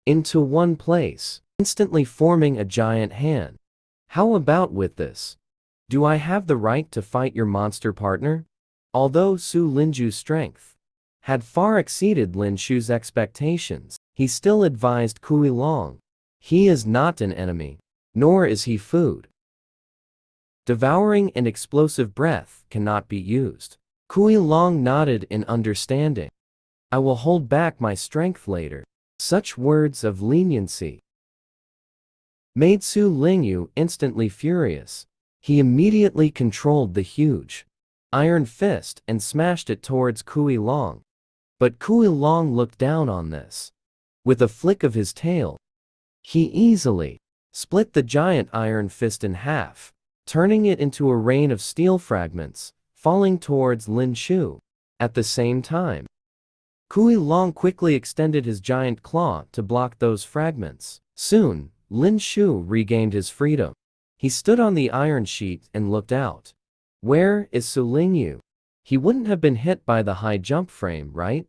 S1: into one place, instantly forming a giant hand. How about with this? Do I have the right to fight your monster partner? Although Su Linju's strength had far exceeded Lin Xiu's expectations, he still advised Kuilong. He is not an enemy, nor is he food. Devouring and explosive breath cannot be used. Kuilong nodded in understanding. I will hold back my strength later. Such words of leniency made Su Lingyu instantly furious. He immediately controlled the huge iron fist and smashed it towards Kuilong. But Kuilong looked down on this. With a flick of his tail, he easily split the giant iron fist in half, turning it into a rain of steel fragments, falling towards Lin Xiu. At the same time, Kuilong quickly extended his giant claw to block those fragments. Soon, Lin Xiu regained his freedom. He stood on the iron sheet and looked out. Where is Su Lingyu? He wouldn't have been hit by the high jump frame, right?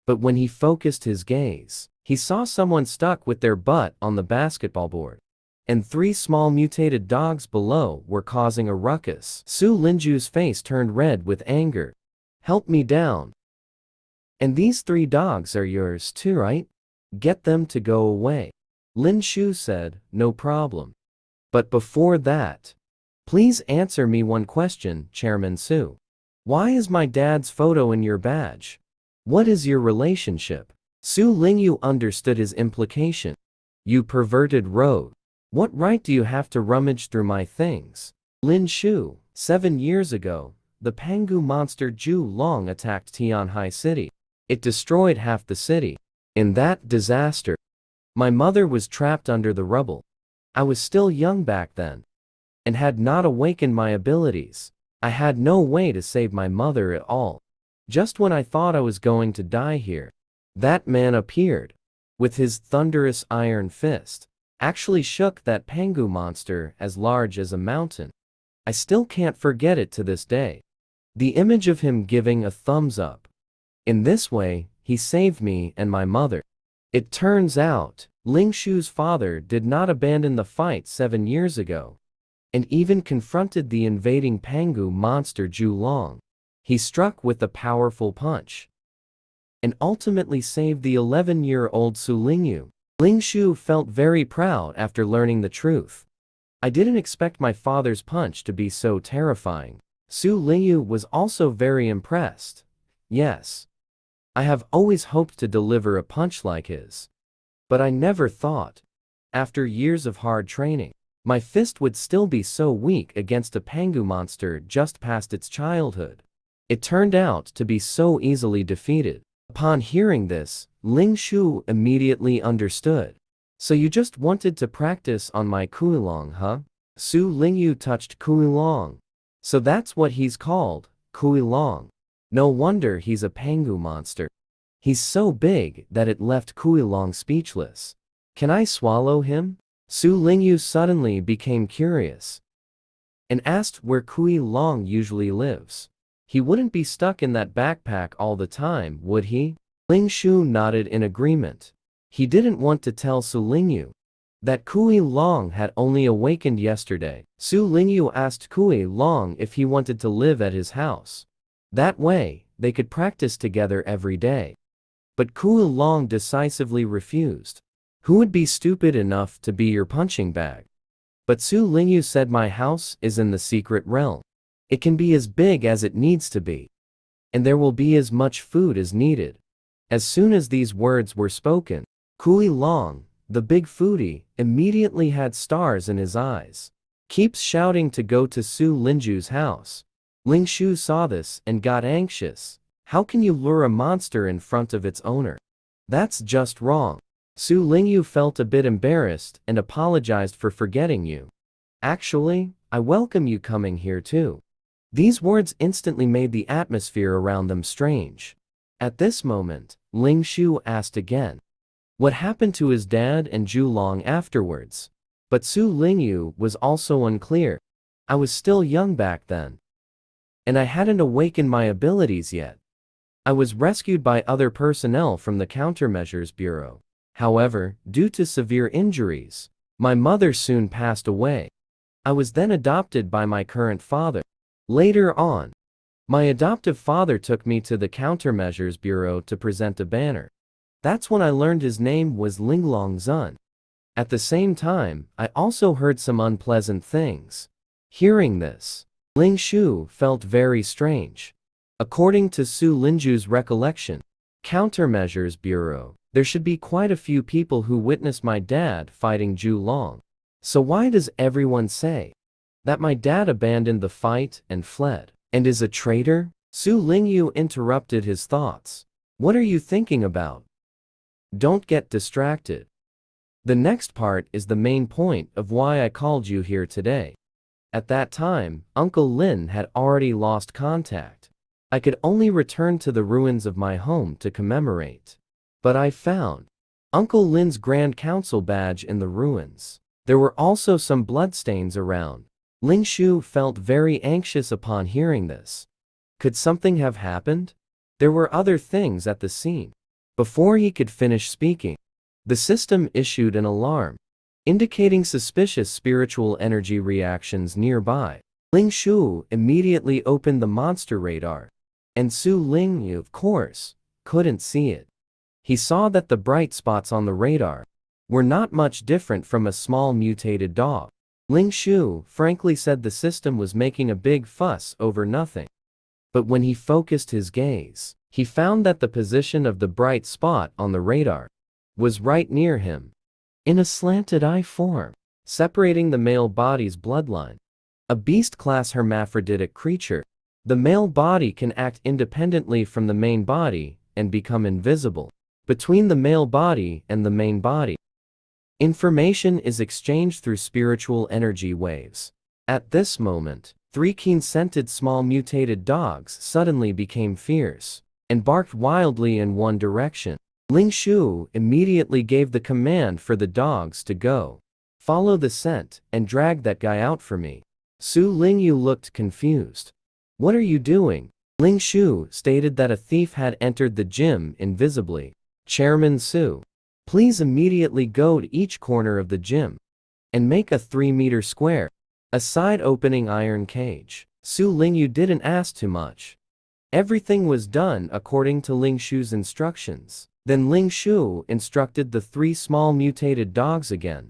S1: But when he focused his gaze, he saw someone stuck with their butt on the basketball board. And 3 small mutated dogs below were causing a ruckus. Su Linju's face turned red with anger. Help me down. And these 3 dogs are yours too, right? Get them to go away. Lin Xiu said, no problem. But before that, please answer me one question, Chairman Su. Why is my dad's photo in your badge? What is your relationship? Su Lingyu understood his implication. You perverted rogue. What right do you have to rummage through my things? Lin Xiu, 7 years ago, the Pangu monster Zhulong attacked Tianhai City. It destroyed half the city. In that disaster, my mother was trapped under the rubble. I was still young back then, and had not awakened my abilities. I had no way to save my mother at all. Just when I thought I was going to die here, that man appeared, with his thunderous iron fist, actually shook that Pangu monster as large as a mountain. I still can't forget it to this day. The image of him giving a thumbs up. In this way, he saved me and my mother. It turns out, Ling Xiu's father did not abandon the fight 7 years ago, and even confronted the invading Pangu monster Zhulong. He struck with a powerful punch, and ultimately saved the 11-year-old Su Lingyu. Ling Xiu felt very proud after learning the truth. I didn't expect my father's punch to be so terrifying. Su Lingyu was also very impressed. Yes, I have always hoped to deliver a punch like his. But I never thought, after years of hard training, my fist would still be so weak against a Pangu monster just past its childhood. It turned out to be so easily defeated. Upon hearing this, Ling Xiu immediately understood. So you just wanted to practice on my Kuilong, huh? Su Lingyu touched Kuilong. So that's what he's called, Kuilong. No wonder he's a Pangu monster. He's so big that it left Kuilong speechless. Can I swallow him? Su Lingyu suddenly became curious and asked where Kuilong usually lives. He wouldn't be stuck in that backpack all the time, would he? Ling Xiu nodded in agreement. He didn't want to tell Su Lingyu that Kuilong had only awakened yesterday. Su Lingyu asked Kuilong if he wanted to live at his house. That way, they could practice together every day. But Kuilong decisively refused. Who would be stupid enough to be your punching bag? But Su Lingyu said my house is in the secret realm. It can be as big as it needs to be, and there will be as much food as needed. As soon as these words were spoken, Kuilong, the big foodie, immediately had stars in his eyes. Keeps shouting to go to Su Linju's house. Ling Xiu saw this and got anxious. How can you lure a monster in front of its owner? That's just wrong. Su Lingyu felt a bit embarrassed and apologized for forgetting you. Actually, I welcome you coming here too. These words instantly made the atmosphere around them strange. At this moment, Ling Xiu asked again what happened to his dad and Zhulong afterwards. But Su Lingyu was also unclear. I was still young back then, and I hadn't awakened my abilities yet. I was rescued by other personnel from the Countermeasures Bureau. However, due to severe injuries, my mother soon passed away. I was then adopted by my current father. Later on, my adoptive father took me to the Countermeasures Bureau to present a banner. That's when I learned his name was Linglong Zun. At the same time, I also heard some unpleasant things. Hearing this, Ling Xiu felt very strange. According to Su Linju's recollection, Countermeasures Bureau, there should be quite a few people who witnessed my dad fighting Zhulong. So why does everyone say that my dad abandoned the fight and fled, and is a traitor? Su Lingyu interrupted his thoughts. What are you thinking about? Don't get distracted. The next part is the main point of why I called you here today. At that time, Uncle Lin had already lost contact. I could only return to the ruins of my home to commemorate. But I found Uncle Lin's Grand Council badge in the ruins. There were also some bloodstains around. Ling Xiu felt very anxious upon hearing this. Could something have happened? There were other things at the scene. Before he could finish speaking, the system issued an alarm, indicating suspicious spiritual energy reactions nearby. Ling Xiu immediately opened the monster radar, and Su Lingyu, of course, couldn't see it. He saw that the bright spots on the radar were not much different from a small mutated dog. Lin Xiu frankly said the system was making a big fuss over nothing. But when he focused his gaze, he found that the position of the bright spot on the radar was right near him, in a slanted eye form, separating the male body's bloodline. A beast-class hermaphroditic creature, the male body can act independently from the main body and become invisible. Between the male body and the main body, information is exchanged through spiritual energy waves. At this moment, 3 keen-scented small mutated dogs suddenly became fierce and barked wildly in one direction. Lin Xiu immediately gave the command for the dogs to go. Follow the scent and drag that guy out for me. Su Lingyu looked confused. What are you doing? Lin Xiu stated that a thief had entered the gym invisibly. Chairman Su, please immediately go to each corner of the gym and make a 3-meter square, a side-opening iron cage. Su Lingyu didn't ask too much. Everything was done according to Lin Xiu's instructions. Then Lin Xiu instructed the 3 small mutated dogs again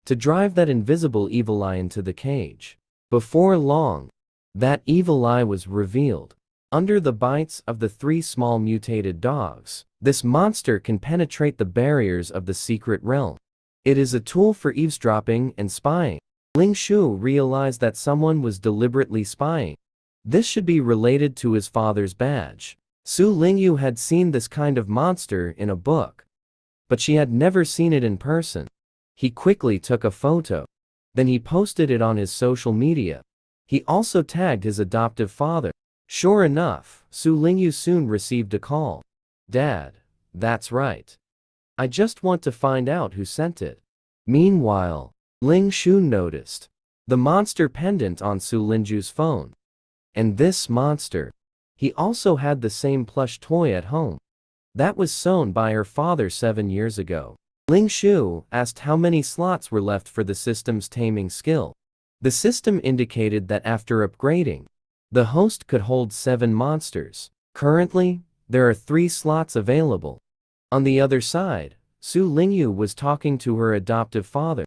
S1: to drive that invisible evil eye into the cage. Before long, that evil eye was revealed. Under the bites of the 3 small mutated dogs, this monster can penetrate the barriers of the secret realm. It is a tool for eavesdropping and spying. Lin Xiu realized that someone was deliberately spying. This should be related to his father's badge. Su Lingyu had seen this kind of monster in a book, but she had never seen it in person. He quickly took a photo. Then he posted it on his social media. He also tagged his adoptive father. Sure enough, Su Lingyu soon received a call. Dad, that's right. I just want to find out who sent it. Meanwhile, Lin Xiu noticed the monster pendant on Su Linju's phone. And this monster, he also had the same plush toy at home. That was sewn by her father 7 years ago. Lin Xiu asked how many slots were left for the system's taming skill. The system indicated that after upgrading, the host could hold 7 monsters. Currently, there are 3 slots available. On the other side, Su Lingyu was talking to her adoptive father.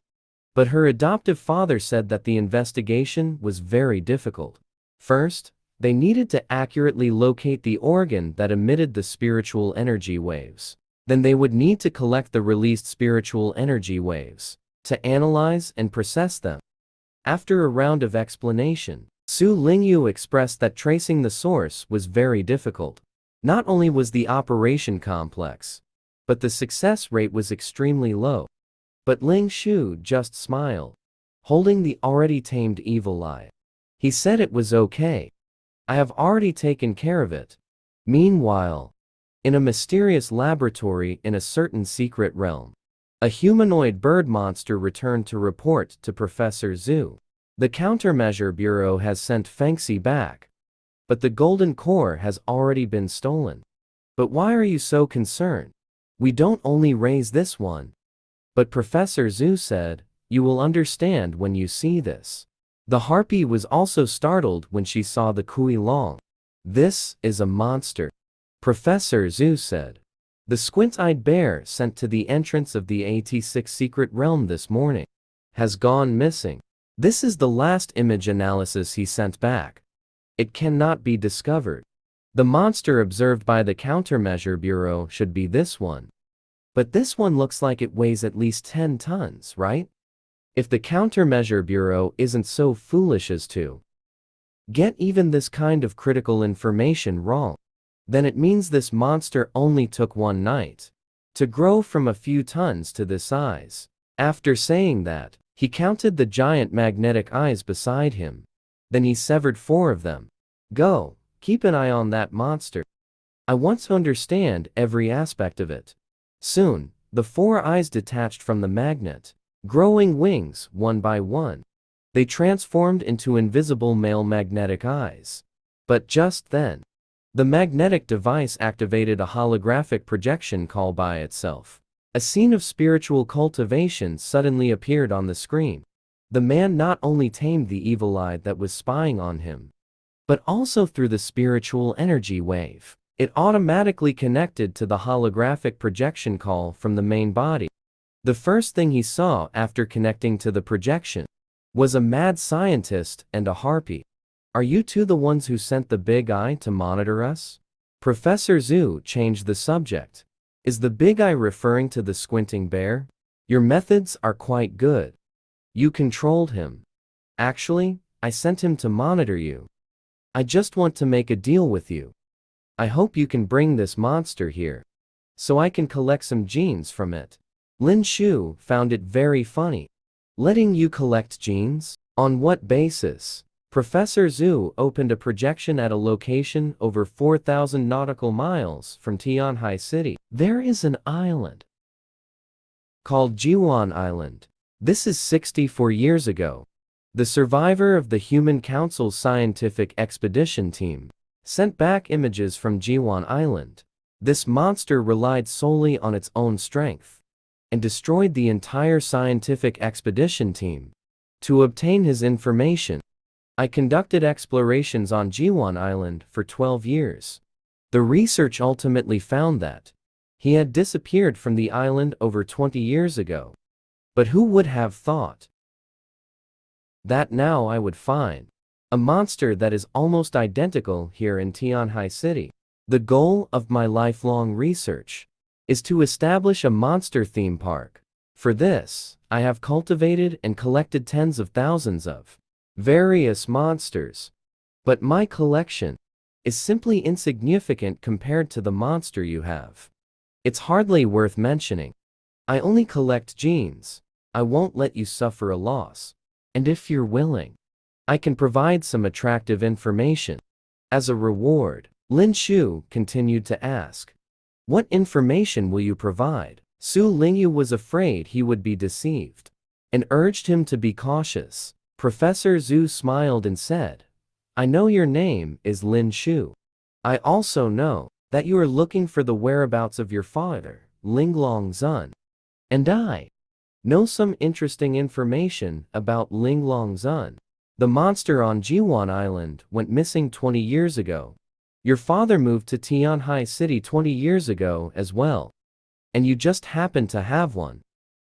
S1: But her adoptive father said that the investigation was very difficult. First, they needed to accurately locate the organ that emitted the spiritual energy waves. Then they would need to collect the released spiritual energy waves to analyze and process them. After a round of explanation, Su Lingyu expressed that tracing the source was very difficult. Not only was the operation complex, but the success rate was extremely low. But Lin Xiu just smiled, holding the already tamed evil eye. He said it was okay. I have already taken care of it. Meanwhile, in a mysterious laboratory in a certain secret realm, a humanoid bird monster returned to report to Professor Zhu. The Countermeasure Bureau has sent Fengxi back, but the golden core has already been stolen. But why are you so concerned? We don't only raise this one. But Professor Zhu said, you will understand when you see this. The harpy was also startled when she saw the Kuilong. This is a monster, Professor Zhu said. The squint-eyed bear sent to the entrance of the 86 secret realm this morning has gone missing. This is the last image analysis he sent back. It cannot be discovered. The monster observed by the Countermeasure Bureau should be this one. But this one looks like it weighs at least 10 tons, right? If the Countermeasure Bureau isn't so foolish as to get even this kind of critical information wrong, then it means this monster only took 1 night to grow from a few tons to this size. After saying that, he counted the giant magnetic eyes beside him. Then he severed 4 of them. Go, keep an eye on that monster. I want to understand every aspect of it. Soon, the 4 eyes detached from the magnet, growing wings one by one. They transformed into invisible male magnetic eyes. But just then, the magnetic device activated a holographic projection call by itself. A scene of spiritual cultivation suddenly appeared on the screen. The man not only tamed the evil eye that was spying on him, but also through the spiritual energy wave. It automatically connected to the holographic projection call from the main body. The first thing he saw after connecting to the projection was a mad scientist and a harpy. Are you two the ones who sent the big eye to monitor us? Professor Zhu changed the subject. Is the big eye referring to the squinting bear? Your methods are quite good. You controlled him. Actually, I sent him to monitor you. I just want to make a deal with you. I hope you can bring this monster here, so I can collect some genes from it. Lin Xiu found it very funny. Letting you collect genes? On what basis? Professor Zhu opened a projection at a location over 4,000 nautical miles from Tianhai City. There is an island called Jiwan Island. This is 64 years ago. The survivor of the Human Council's scientific expedition team sent back images from Jiwan Island. This monster relied solely on its own strength and destroyed the entire scientific expedition team. To obtain his information, I conducted explorations on Jiwan Island for 12 years. The research ultimately found that he had disappeared from the island over 20 years ago. But who would have thought that now I would find a monster that is almost identical here in Tianhai City? The goal of my lifelong research is to establish a monster theme park. For this, I have cultivated and collected tens of thousands of various monsters. But my collection is simply insignificant compared to the monster you have. It's hardly worth mentioning. I only collect genes. I won't let you suffer a loss. And if you're willing, I can provide some attractive information. As a reward, Lin Xiu continued to ask, what information will you provide? Su Lingyu was afraid he would be deceived and urged him to be cautious. Professor Zhu smiled and said, I know your name is Lin Xiu. I also know that you are looking for the whereabouts of your father, Linglong Zun. And I know some interesting information about Linglong Zun. The monster on Jiwan Island went missing 20 years ago. Your father moved to Tianhai City 20 years ago as well. And you just happen to have one.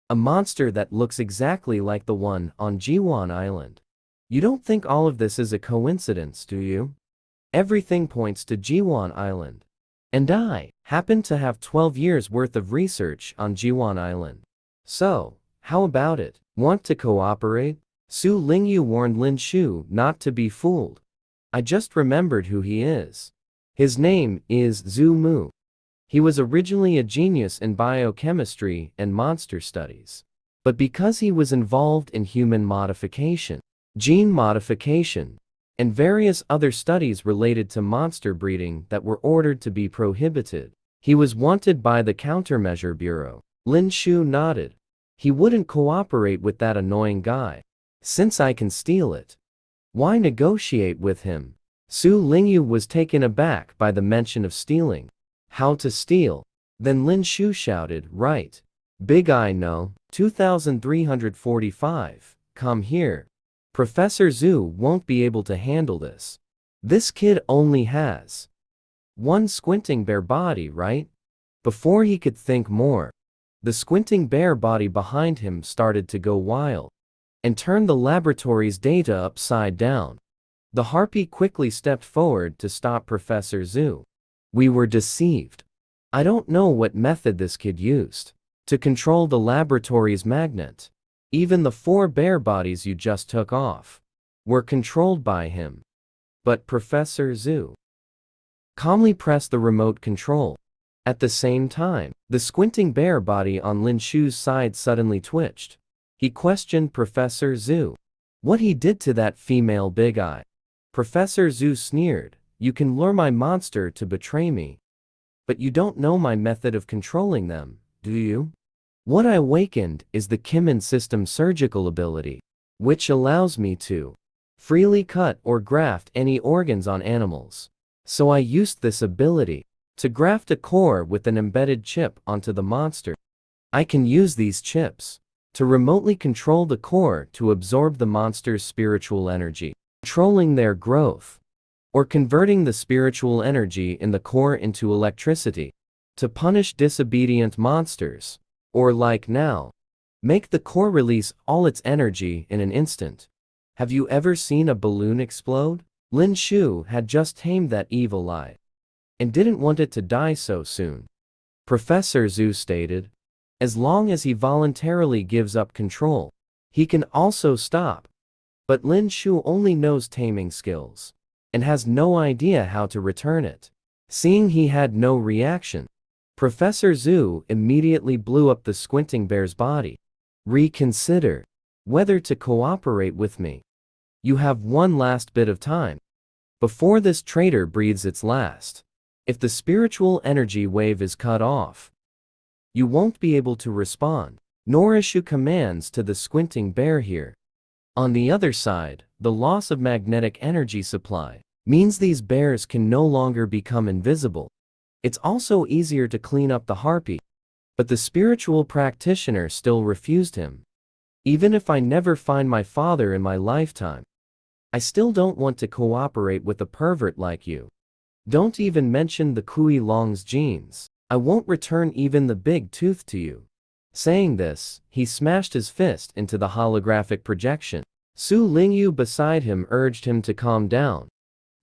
S1: A monster that looks exactly like the one on Jiwan Island. You don't think all of this is a coincidence, do you? Everything points to Jiwan Island. And I happen to have 12 years worth of research on Jiwan Island. So, how about it? Want to cooperate? Su Lingyu warned Lin Xiu not to be fooled. I just remembered who he is. His name is Zhu Mu. He was originally a genius in biochemistry and monster studies. But because he was involved in human modification, gene modification, and various other studies related to monster breeding that were ordered to be prohibited, he was wanted by the Countermeasure Bureau. Lin Xiu nodded. He wouldn't cooperate with that annoying guy. Since I can steal it, why negotiate with him? Su Lingyu was taken aback by the mention of stealing. How to steal? Then Lin Xiu shouted, right. Big Eye no, 2345, come here. Professor Zhu won't be able to handle this. This kid only has one squinting bear body, right? Before he could think more, the squinting bear body behind him started to go wild and turned the laboratory's data upside down. The harpy quickly stepped forward to stop Professor Zhu. We were deceived. I don't know what method this kid used to control the laboratory's magnet. Even the 4 bear bodies you just took off were controlled by him. But Professor Zhu calmly pressed the remote control. At the same time, the squinting bear body on Lin Xiu's side suddenly twitched. He questioned Professor Zhu what he did to that female Big Eye. Professor Zhu sneered, you can lure my monster to betray me, but you don't know my method of controlling them, do you? What I awakened is the Kimen system surgical ability, which allows me to freely cut or graft any organs on animals. So I used this ability to graft a core with an embedded chip onto the monster. I can use these chips to remotely control the core to absorb the monster's spiritual energy, controlling their growth, or converting the spiritual energy in the core into electricity to punish disobedient monsters, or like now, make the core release all its energy in an instant. Have you ever seen a balloon explode? Lin Xiu had just tamed that evil eye and didn't want it to die so soon. Professor Zhu stated, as long as he voluntarily gives up control, he can also stop. But Lin Xiu only knows taming skills and has no idea how to return it. Seeing he had no reaction, Professor Zhu immediately blew up the squinting bear's body. Reconsider whether to cooperate with me. You have one last bit of time before this traitor breathes its last. If the spiritual energy wave is cut off, you won't be able to respond, nor issue commands to the squinting bear here. On the other side, the loss of magnetic energy supply means these bears can no longer become invisible. It's also easier to clean up the harpy, but the spiritual practitioner still refused him. Even if I never find my father in my lifetime, I still don't want to cooperate with a pervert like you. Don't even mention the Kuilong's genes. I won't return even the big tooth to you. Saying this, he smashed his fist into the holographic projection. Su Lingyu beside him urged him to calm down,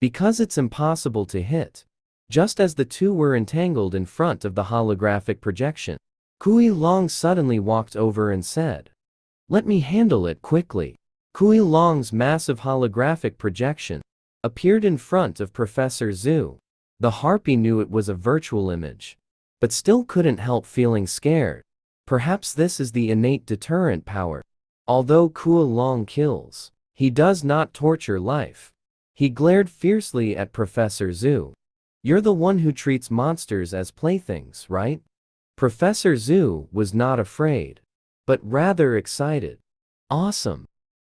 S1: because it's impossible to hit. Just as the two were entangled in front of the holographic projection, Kuilong suddenly walked over and said, "Let me handle it quickly." Kuilong's massive holographic projection appeared in front of Professor Zhu. The harpy knew it was a virtual image, but still couldn't help feeling scared. Perhaps this is the innate deterrent power. Although Kuilong kills, he does not torture life. He glared fiercely at Professor Zhu. You're the one who treats monsters as playthings, right? Professor Zhu was not afraid, but rather excited. Awesome.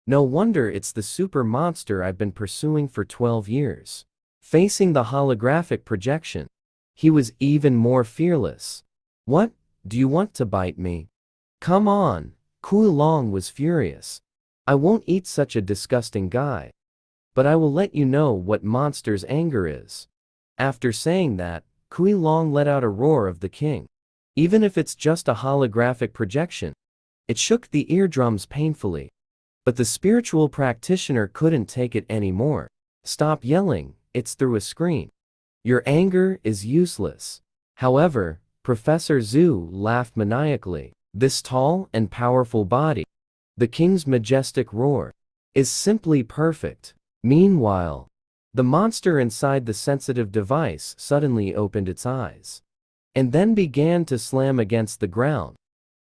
S1: No wonder it's the super monster I've been pursuing for 12 years. Facing the holographic projection, he was even more fearless. What? Do you want to bite me? Come on. Kuilong was furious. I won't eat such a disgusting guy. But I will let you know what monster's anger is. After saying that, Kuilong let out a roar of the king. Even if it's just a holographic projection, it shook the eardrums painfully. But the spiritual practitioner couldn't take it anymore. Stop yelling, it's through a screen. Your anger is useless. However, Professor Zhu laughed maniacally. This tall and powerful body, the king's majestic roar, is simply perfect. Meanwhile, the monster inside the sensitive device suddenly opened its eyes, and then began to slam against the ground,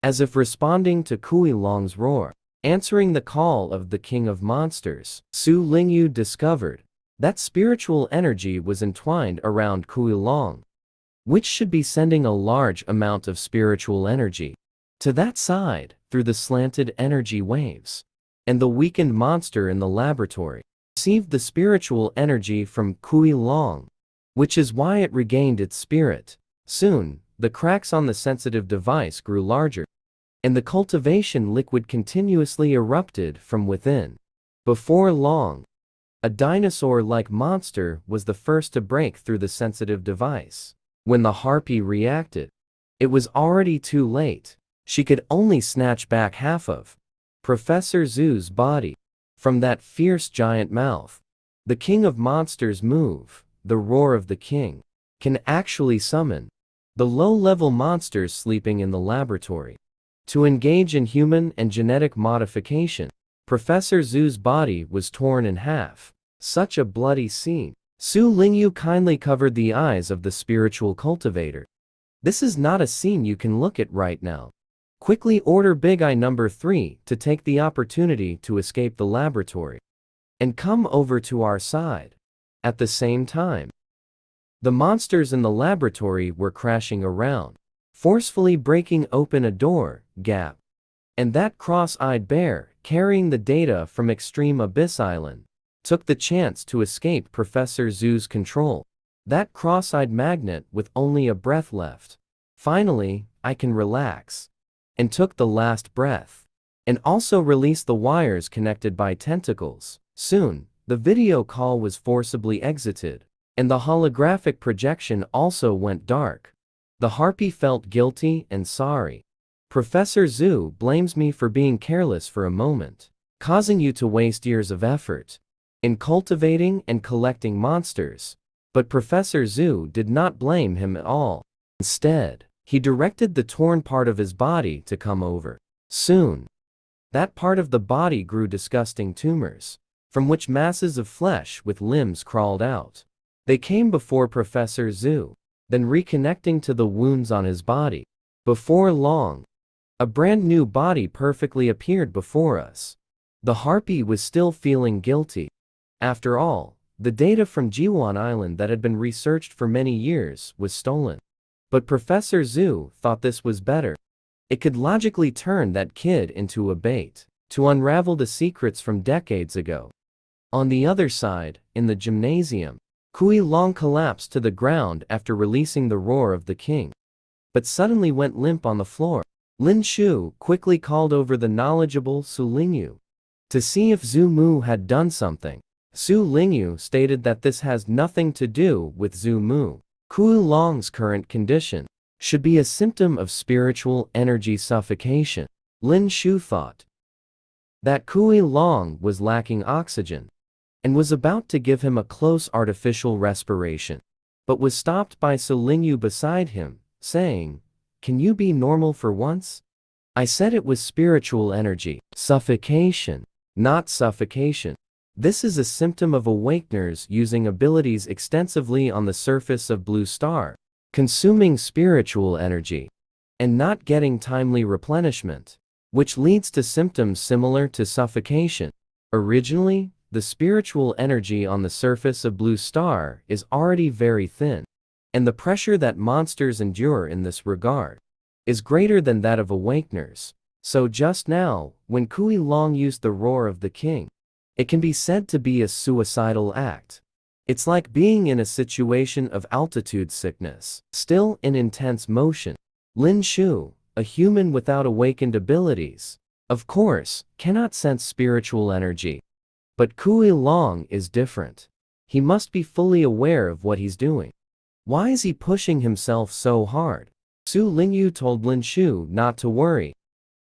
S1: as if responding to Kuilong's roar. Answering the call of the king of monsters, Su Lingyu discovered that spiritual energy was entwined around Kuilong, which should be sending a large amount of spiritual energy to that side through the slanted energy waves. And the weakened monster in the laboratory received the spiritual energy from Kuilong, which is why it regained its spirit. Soon, the cracks on the sensitive device grew larger, and the cultivation liquid continuously erupted from within. Before long, a dinosaur-like monster was the first to break through the sensitive device. When the harpy reacted, it was already too late. She could only snatch back half of Professor Zhu's body from that fierce giant mouth. The king of monsters move, the roar of the king, can actually summon the low-level monsters sleeping in the laboratory to engage in human and genetic modification. Professor Zhu's body was torn in half. Such a bloody scene. Su Lingyu kindly covered the eyes of the spiritual cultivator. This is not a scene you can look at right now. Quickly order Big Eye number 3 to take the opportunity to escape the laboratory and come over to our side. At the same time, the monsters in the laboratory were crashing around, forcefully breaking open a door gap. And that cross-eyed bear, carrying the data from Extreme Abyss Island, took the chance to escape Professor Zhu's control. That cross-eyed magnet with only a breath left. Finally, I can relax. And took the last breath. And also released the wires connected by tentacles. Soon, the video call was forcibly exited, and the holographic projection also went dark. The harpy felt guilty and sorry. Professor Zhu blames me for being careless for a moment. causing you to waste years of effort in cultivating and collecting monsters. But Professor Zhu did not blame him at all. Instead, he directed the torn part of his body to come over. Soon, that part of the body grew disgusting tumors, from which masses of flesh with limbs crawled out. They came before Professor Zhu, then reconnecting to the wounds on his body. Before long, a brand new body perfectly appeared before us. The harpy was still feeling guilty. After all, the data from Jiwan Island that had been researched for many years was stolen. But Professor Zhu thought this was better. It could logically turn that kid into a bait to unravel the secrets from decades ago. On the other side, in the gymnasium, Kuilong collapsed to the ground after releasing the roar of the king, but suddenly went limp on the floor. Lin Xiu quickly called over the knowledgeable Su Lingyu to see if Zhu Mu had done something. Su Lingyu stated that this has nothing to do with Zhu Mu. Kuilong's current condition should be a symptom of spiritual energy suffocation. Lin Xiu thought that Kuilong was lacking oxygen and was about to give him a close artificial respiration, but was stopped by Su Lingyu beside him, saying, "Can you be normal for once? I said it was spiritual energy suffocation, not suffocation. This is a symptom of awakeners using abilities extensively on the surface of Blue Star, consuming spiritual energy, and not getting timely replenishment, which leads to symptoms similar to suffocation. Originally, the spiritual energy on the surface of Blue Star is already very thin, and the pressure that monsters endure in this regard is greater than that of awakeners. So just now, when Kuilong used the roar of the king, it can be said to be a suicidal act. It's like being in a situation of altitude sickness, still in intense motion. Lin Xiu, a human without awakened abilities, of course, cannot sense spiritual energy. But Kuilong is different. He must be fully aware of what he's doing. Why is he pushing himself so hard? Su Lingyu told Lin Xiu not to worry.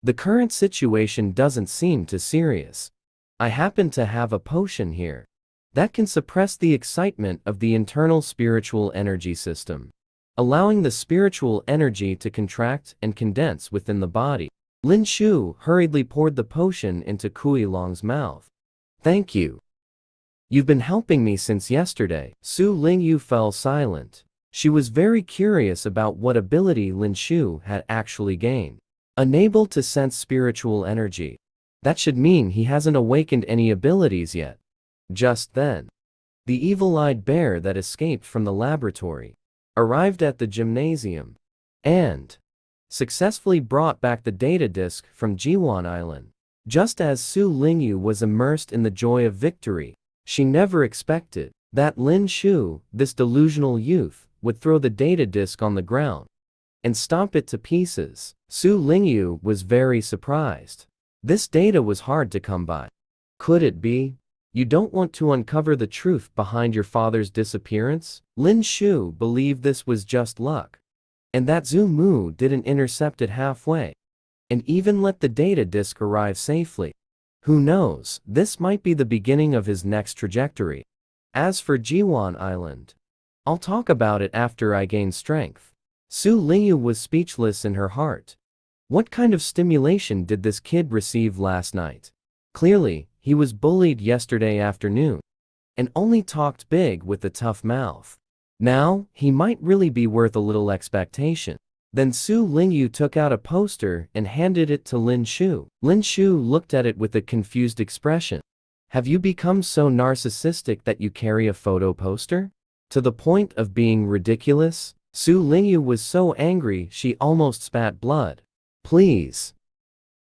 S1: The current situation doesn't seem too serious. I happen to have a potion here that can suppress the excitement of the internal spiritual energy system, allowing the spiritual energy to contract and condense within the body. Lin Xiu hurriedly poured the potion into Kuilong's mouth. Thank you. You've been helping me since yesterday. Su Lingyu fell silent. She was very curious about what ability Lin Xiu had actually gained. Unable to sense spiritual energy. That should mean he hasn't awakened any abilities yet. Just then, the evil-eyed bear that escaped from the laboratory arrived at the gymnasium and successfully brought back the data disk from Jiwan Island. Just as Su Lingyu was immersed in the joy of victory, she never expected that Lin Xiu, this delusional youth, would throw the data disk on the ground and stomp it to pieces. Su Lingyu was very surprised. This data was hard to come by. Could it be you don't want to uncover the truth behind your father's disappearance? Lin Xiu believed this was just luck, and that Zhu Mu didn't intercept it halfway, and even let the data disk arrive safely. Who knows, this might be the beginning of his next trajectory. As for Jiwan Island, I'll talk about it after I gain strength. Su Lingyu was speechless in her heart. What kind of stimulation did this kid receive last night? Clearly, he was bullied yesterday afternoon, and only talked big with a tough mouth. Now, he might really be worth a little expectation. Then Su Lingyu took out a poster and handed it to Lin Xiu. Lin Xiu looked at it with a confused expression. Have you become so narcissistic that you carry a photo poster? To the point of being ridiculous? Su Lingyu was so angry she almost spat blood. Please.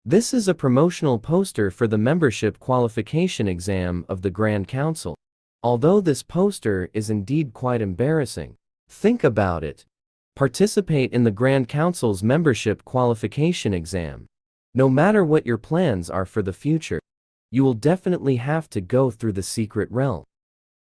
S1: This is a promotional poster for the membership qualification exam of the Grand Council. Although this poster is indeed quite embarrassing, think about it. Participate in the Grand Council's membership qualification exam. No matter what your plans are for the future, you will definitely have to go through the secret realm.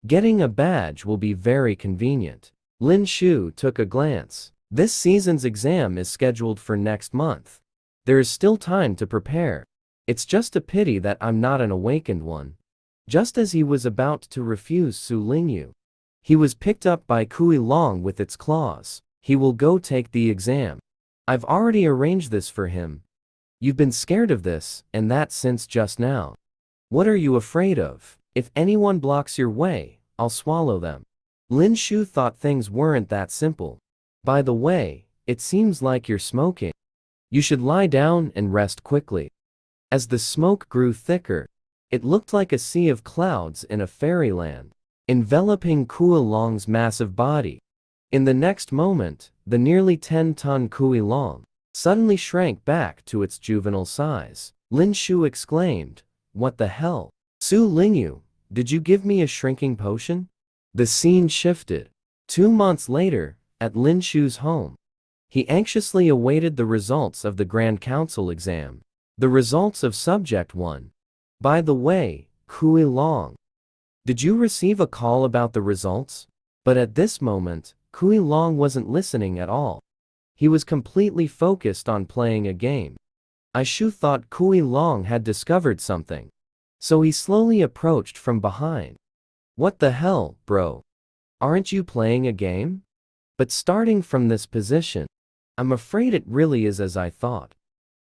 S1: Getting a badge will be very convenient. Lin Xiu took a glance. This season's exam is scheduled for next month. There is still time to prepare. It's just a pity that I'm not an awakened one. Just as he was about to refuse Su Lingyu, he was picked up by Kuilong with its claws. He will go take the exam. I've already arranged this for him. You've been scared of this and that since just now. What are you afraid of? If anyone blocks your way, I'll swallow them. Lin Xiu thought things weren't that simple. By the way, it seems like you're smoking. You should lie down and rest quickly. As the smoke grew thicker, it looked like a sea of clouds in a fairyland, enveloping Kuilong's massive body. In the next moment, the nearly 10-ton Kuilong suddenly shrank back to its juvenile size. Lin Xiu exclaimed, "What the hell? Su Lingyu, did you give me a shrinking potion?" The scene shifted. 2 months later, at Lin Xiu's home, he anxiously awaited the results of the Grand Council exam. The results of Subject 1. By the way, Kuilong, did you receive a call about the results? But at this moment, Kuilong wasn't listening at all. He was completely focused on playing a game. Guaishou thought Kuilong had discovered something, so he slowly approached from behind. "What the hell, bro? Aren't you playing a game?" But starting from this position, I'm afraid it really is as I thought.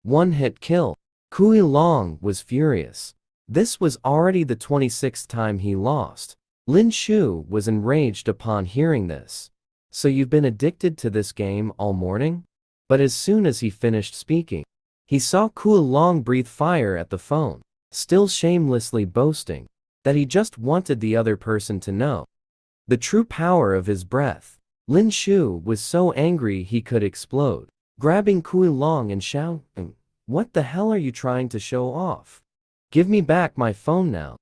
S1: One-hit kill. Kuilong was furious. This was already the 26th time he lost. Lin Xiu was enraged upon hearing this. "So you've been addicted to this game all morning?" But as soon as he finished speaking, he saw Kuilong breathe fire at the phone, still shamelessly boasting that he just wanted the other person to know the true power of his breath. Lin Xiu was so angry he could explode, grabbing Kuilong and shouting, "What the hell are you trying to show off? Give me back my phone now."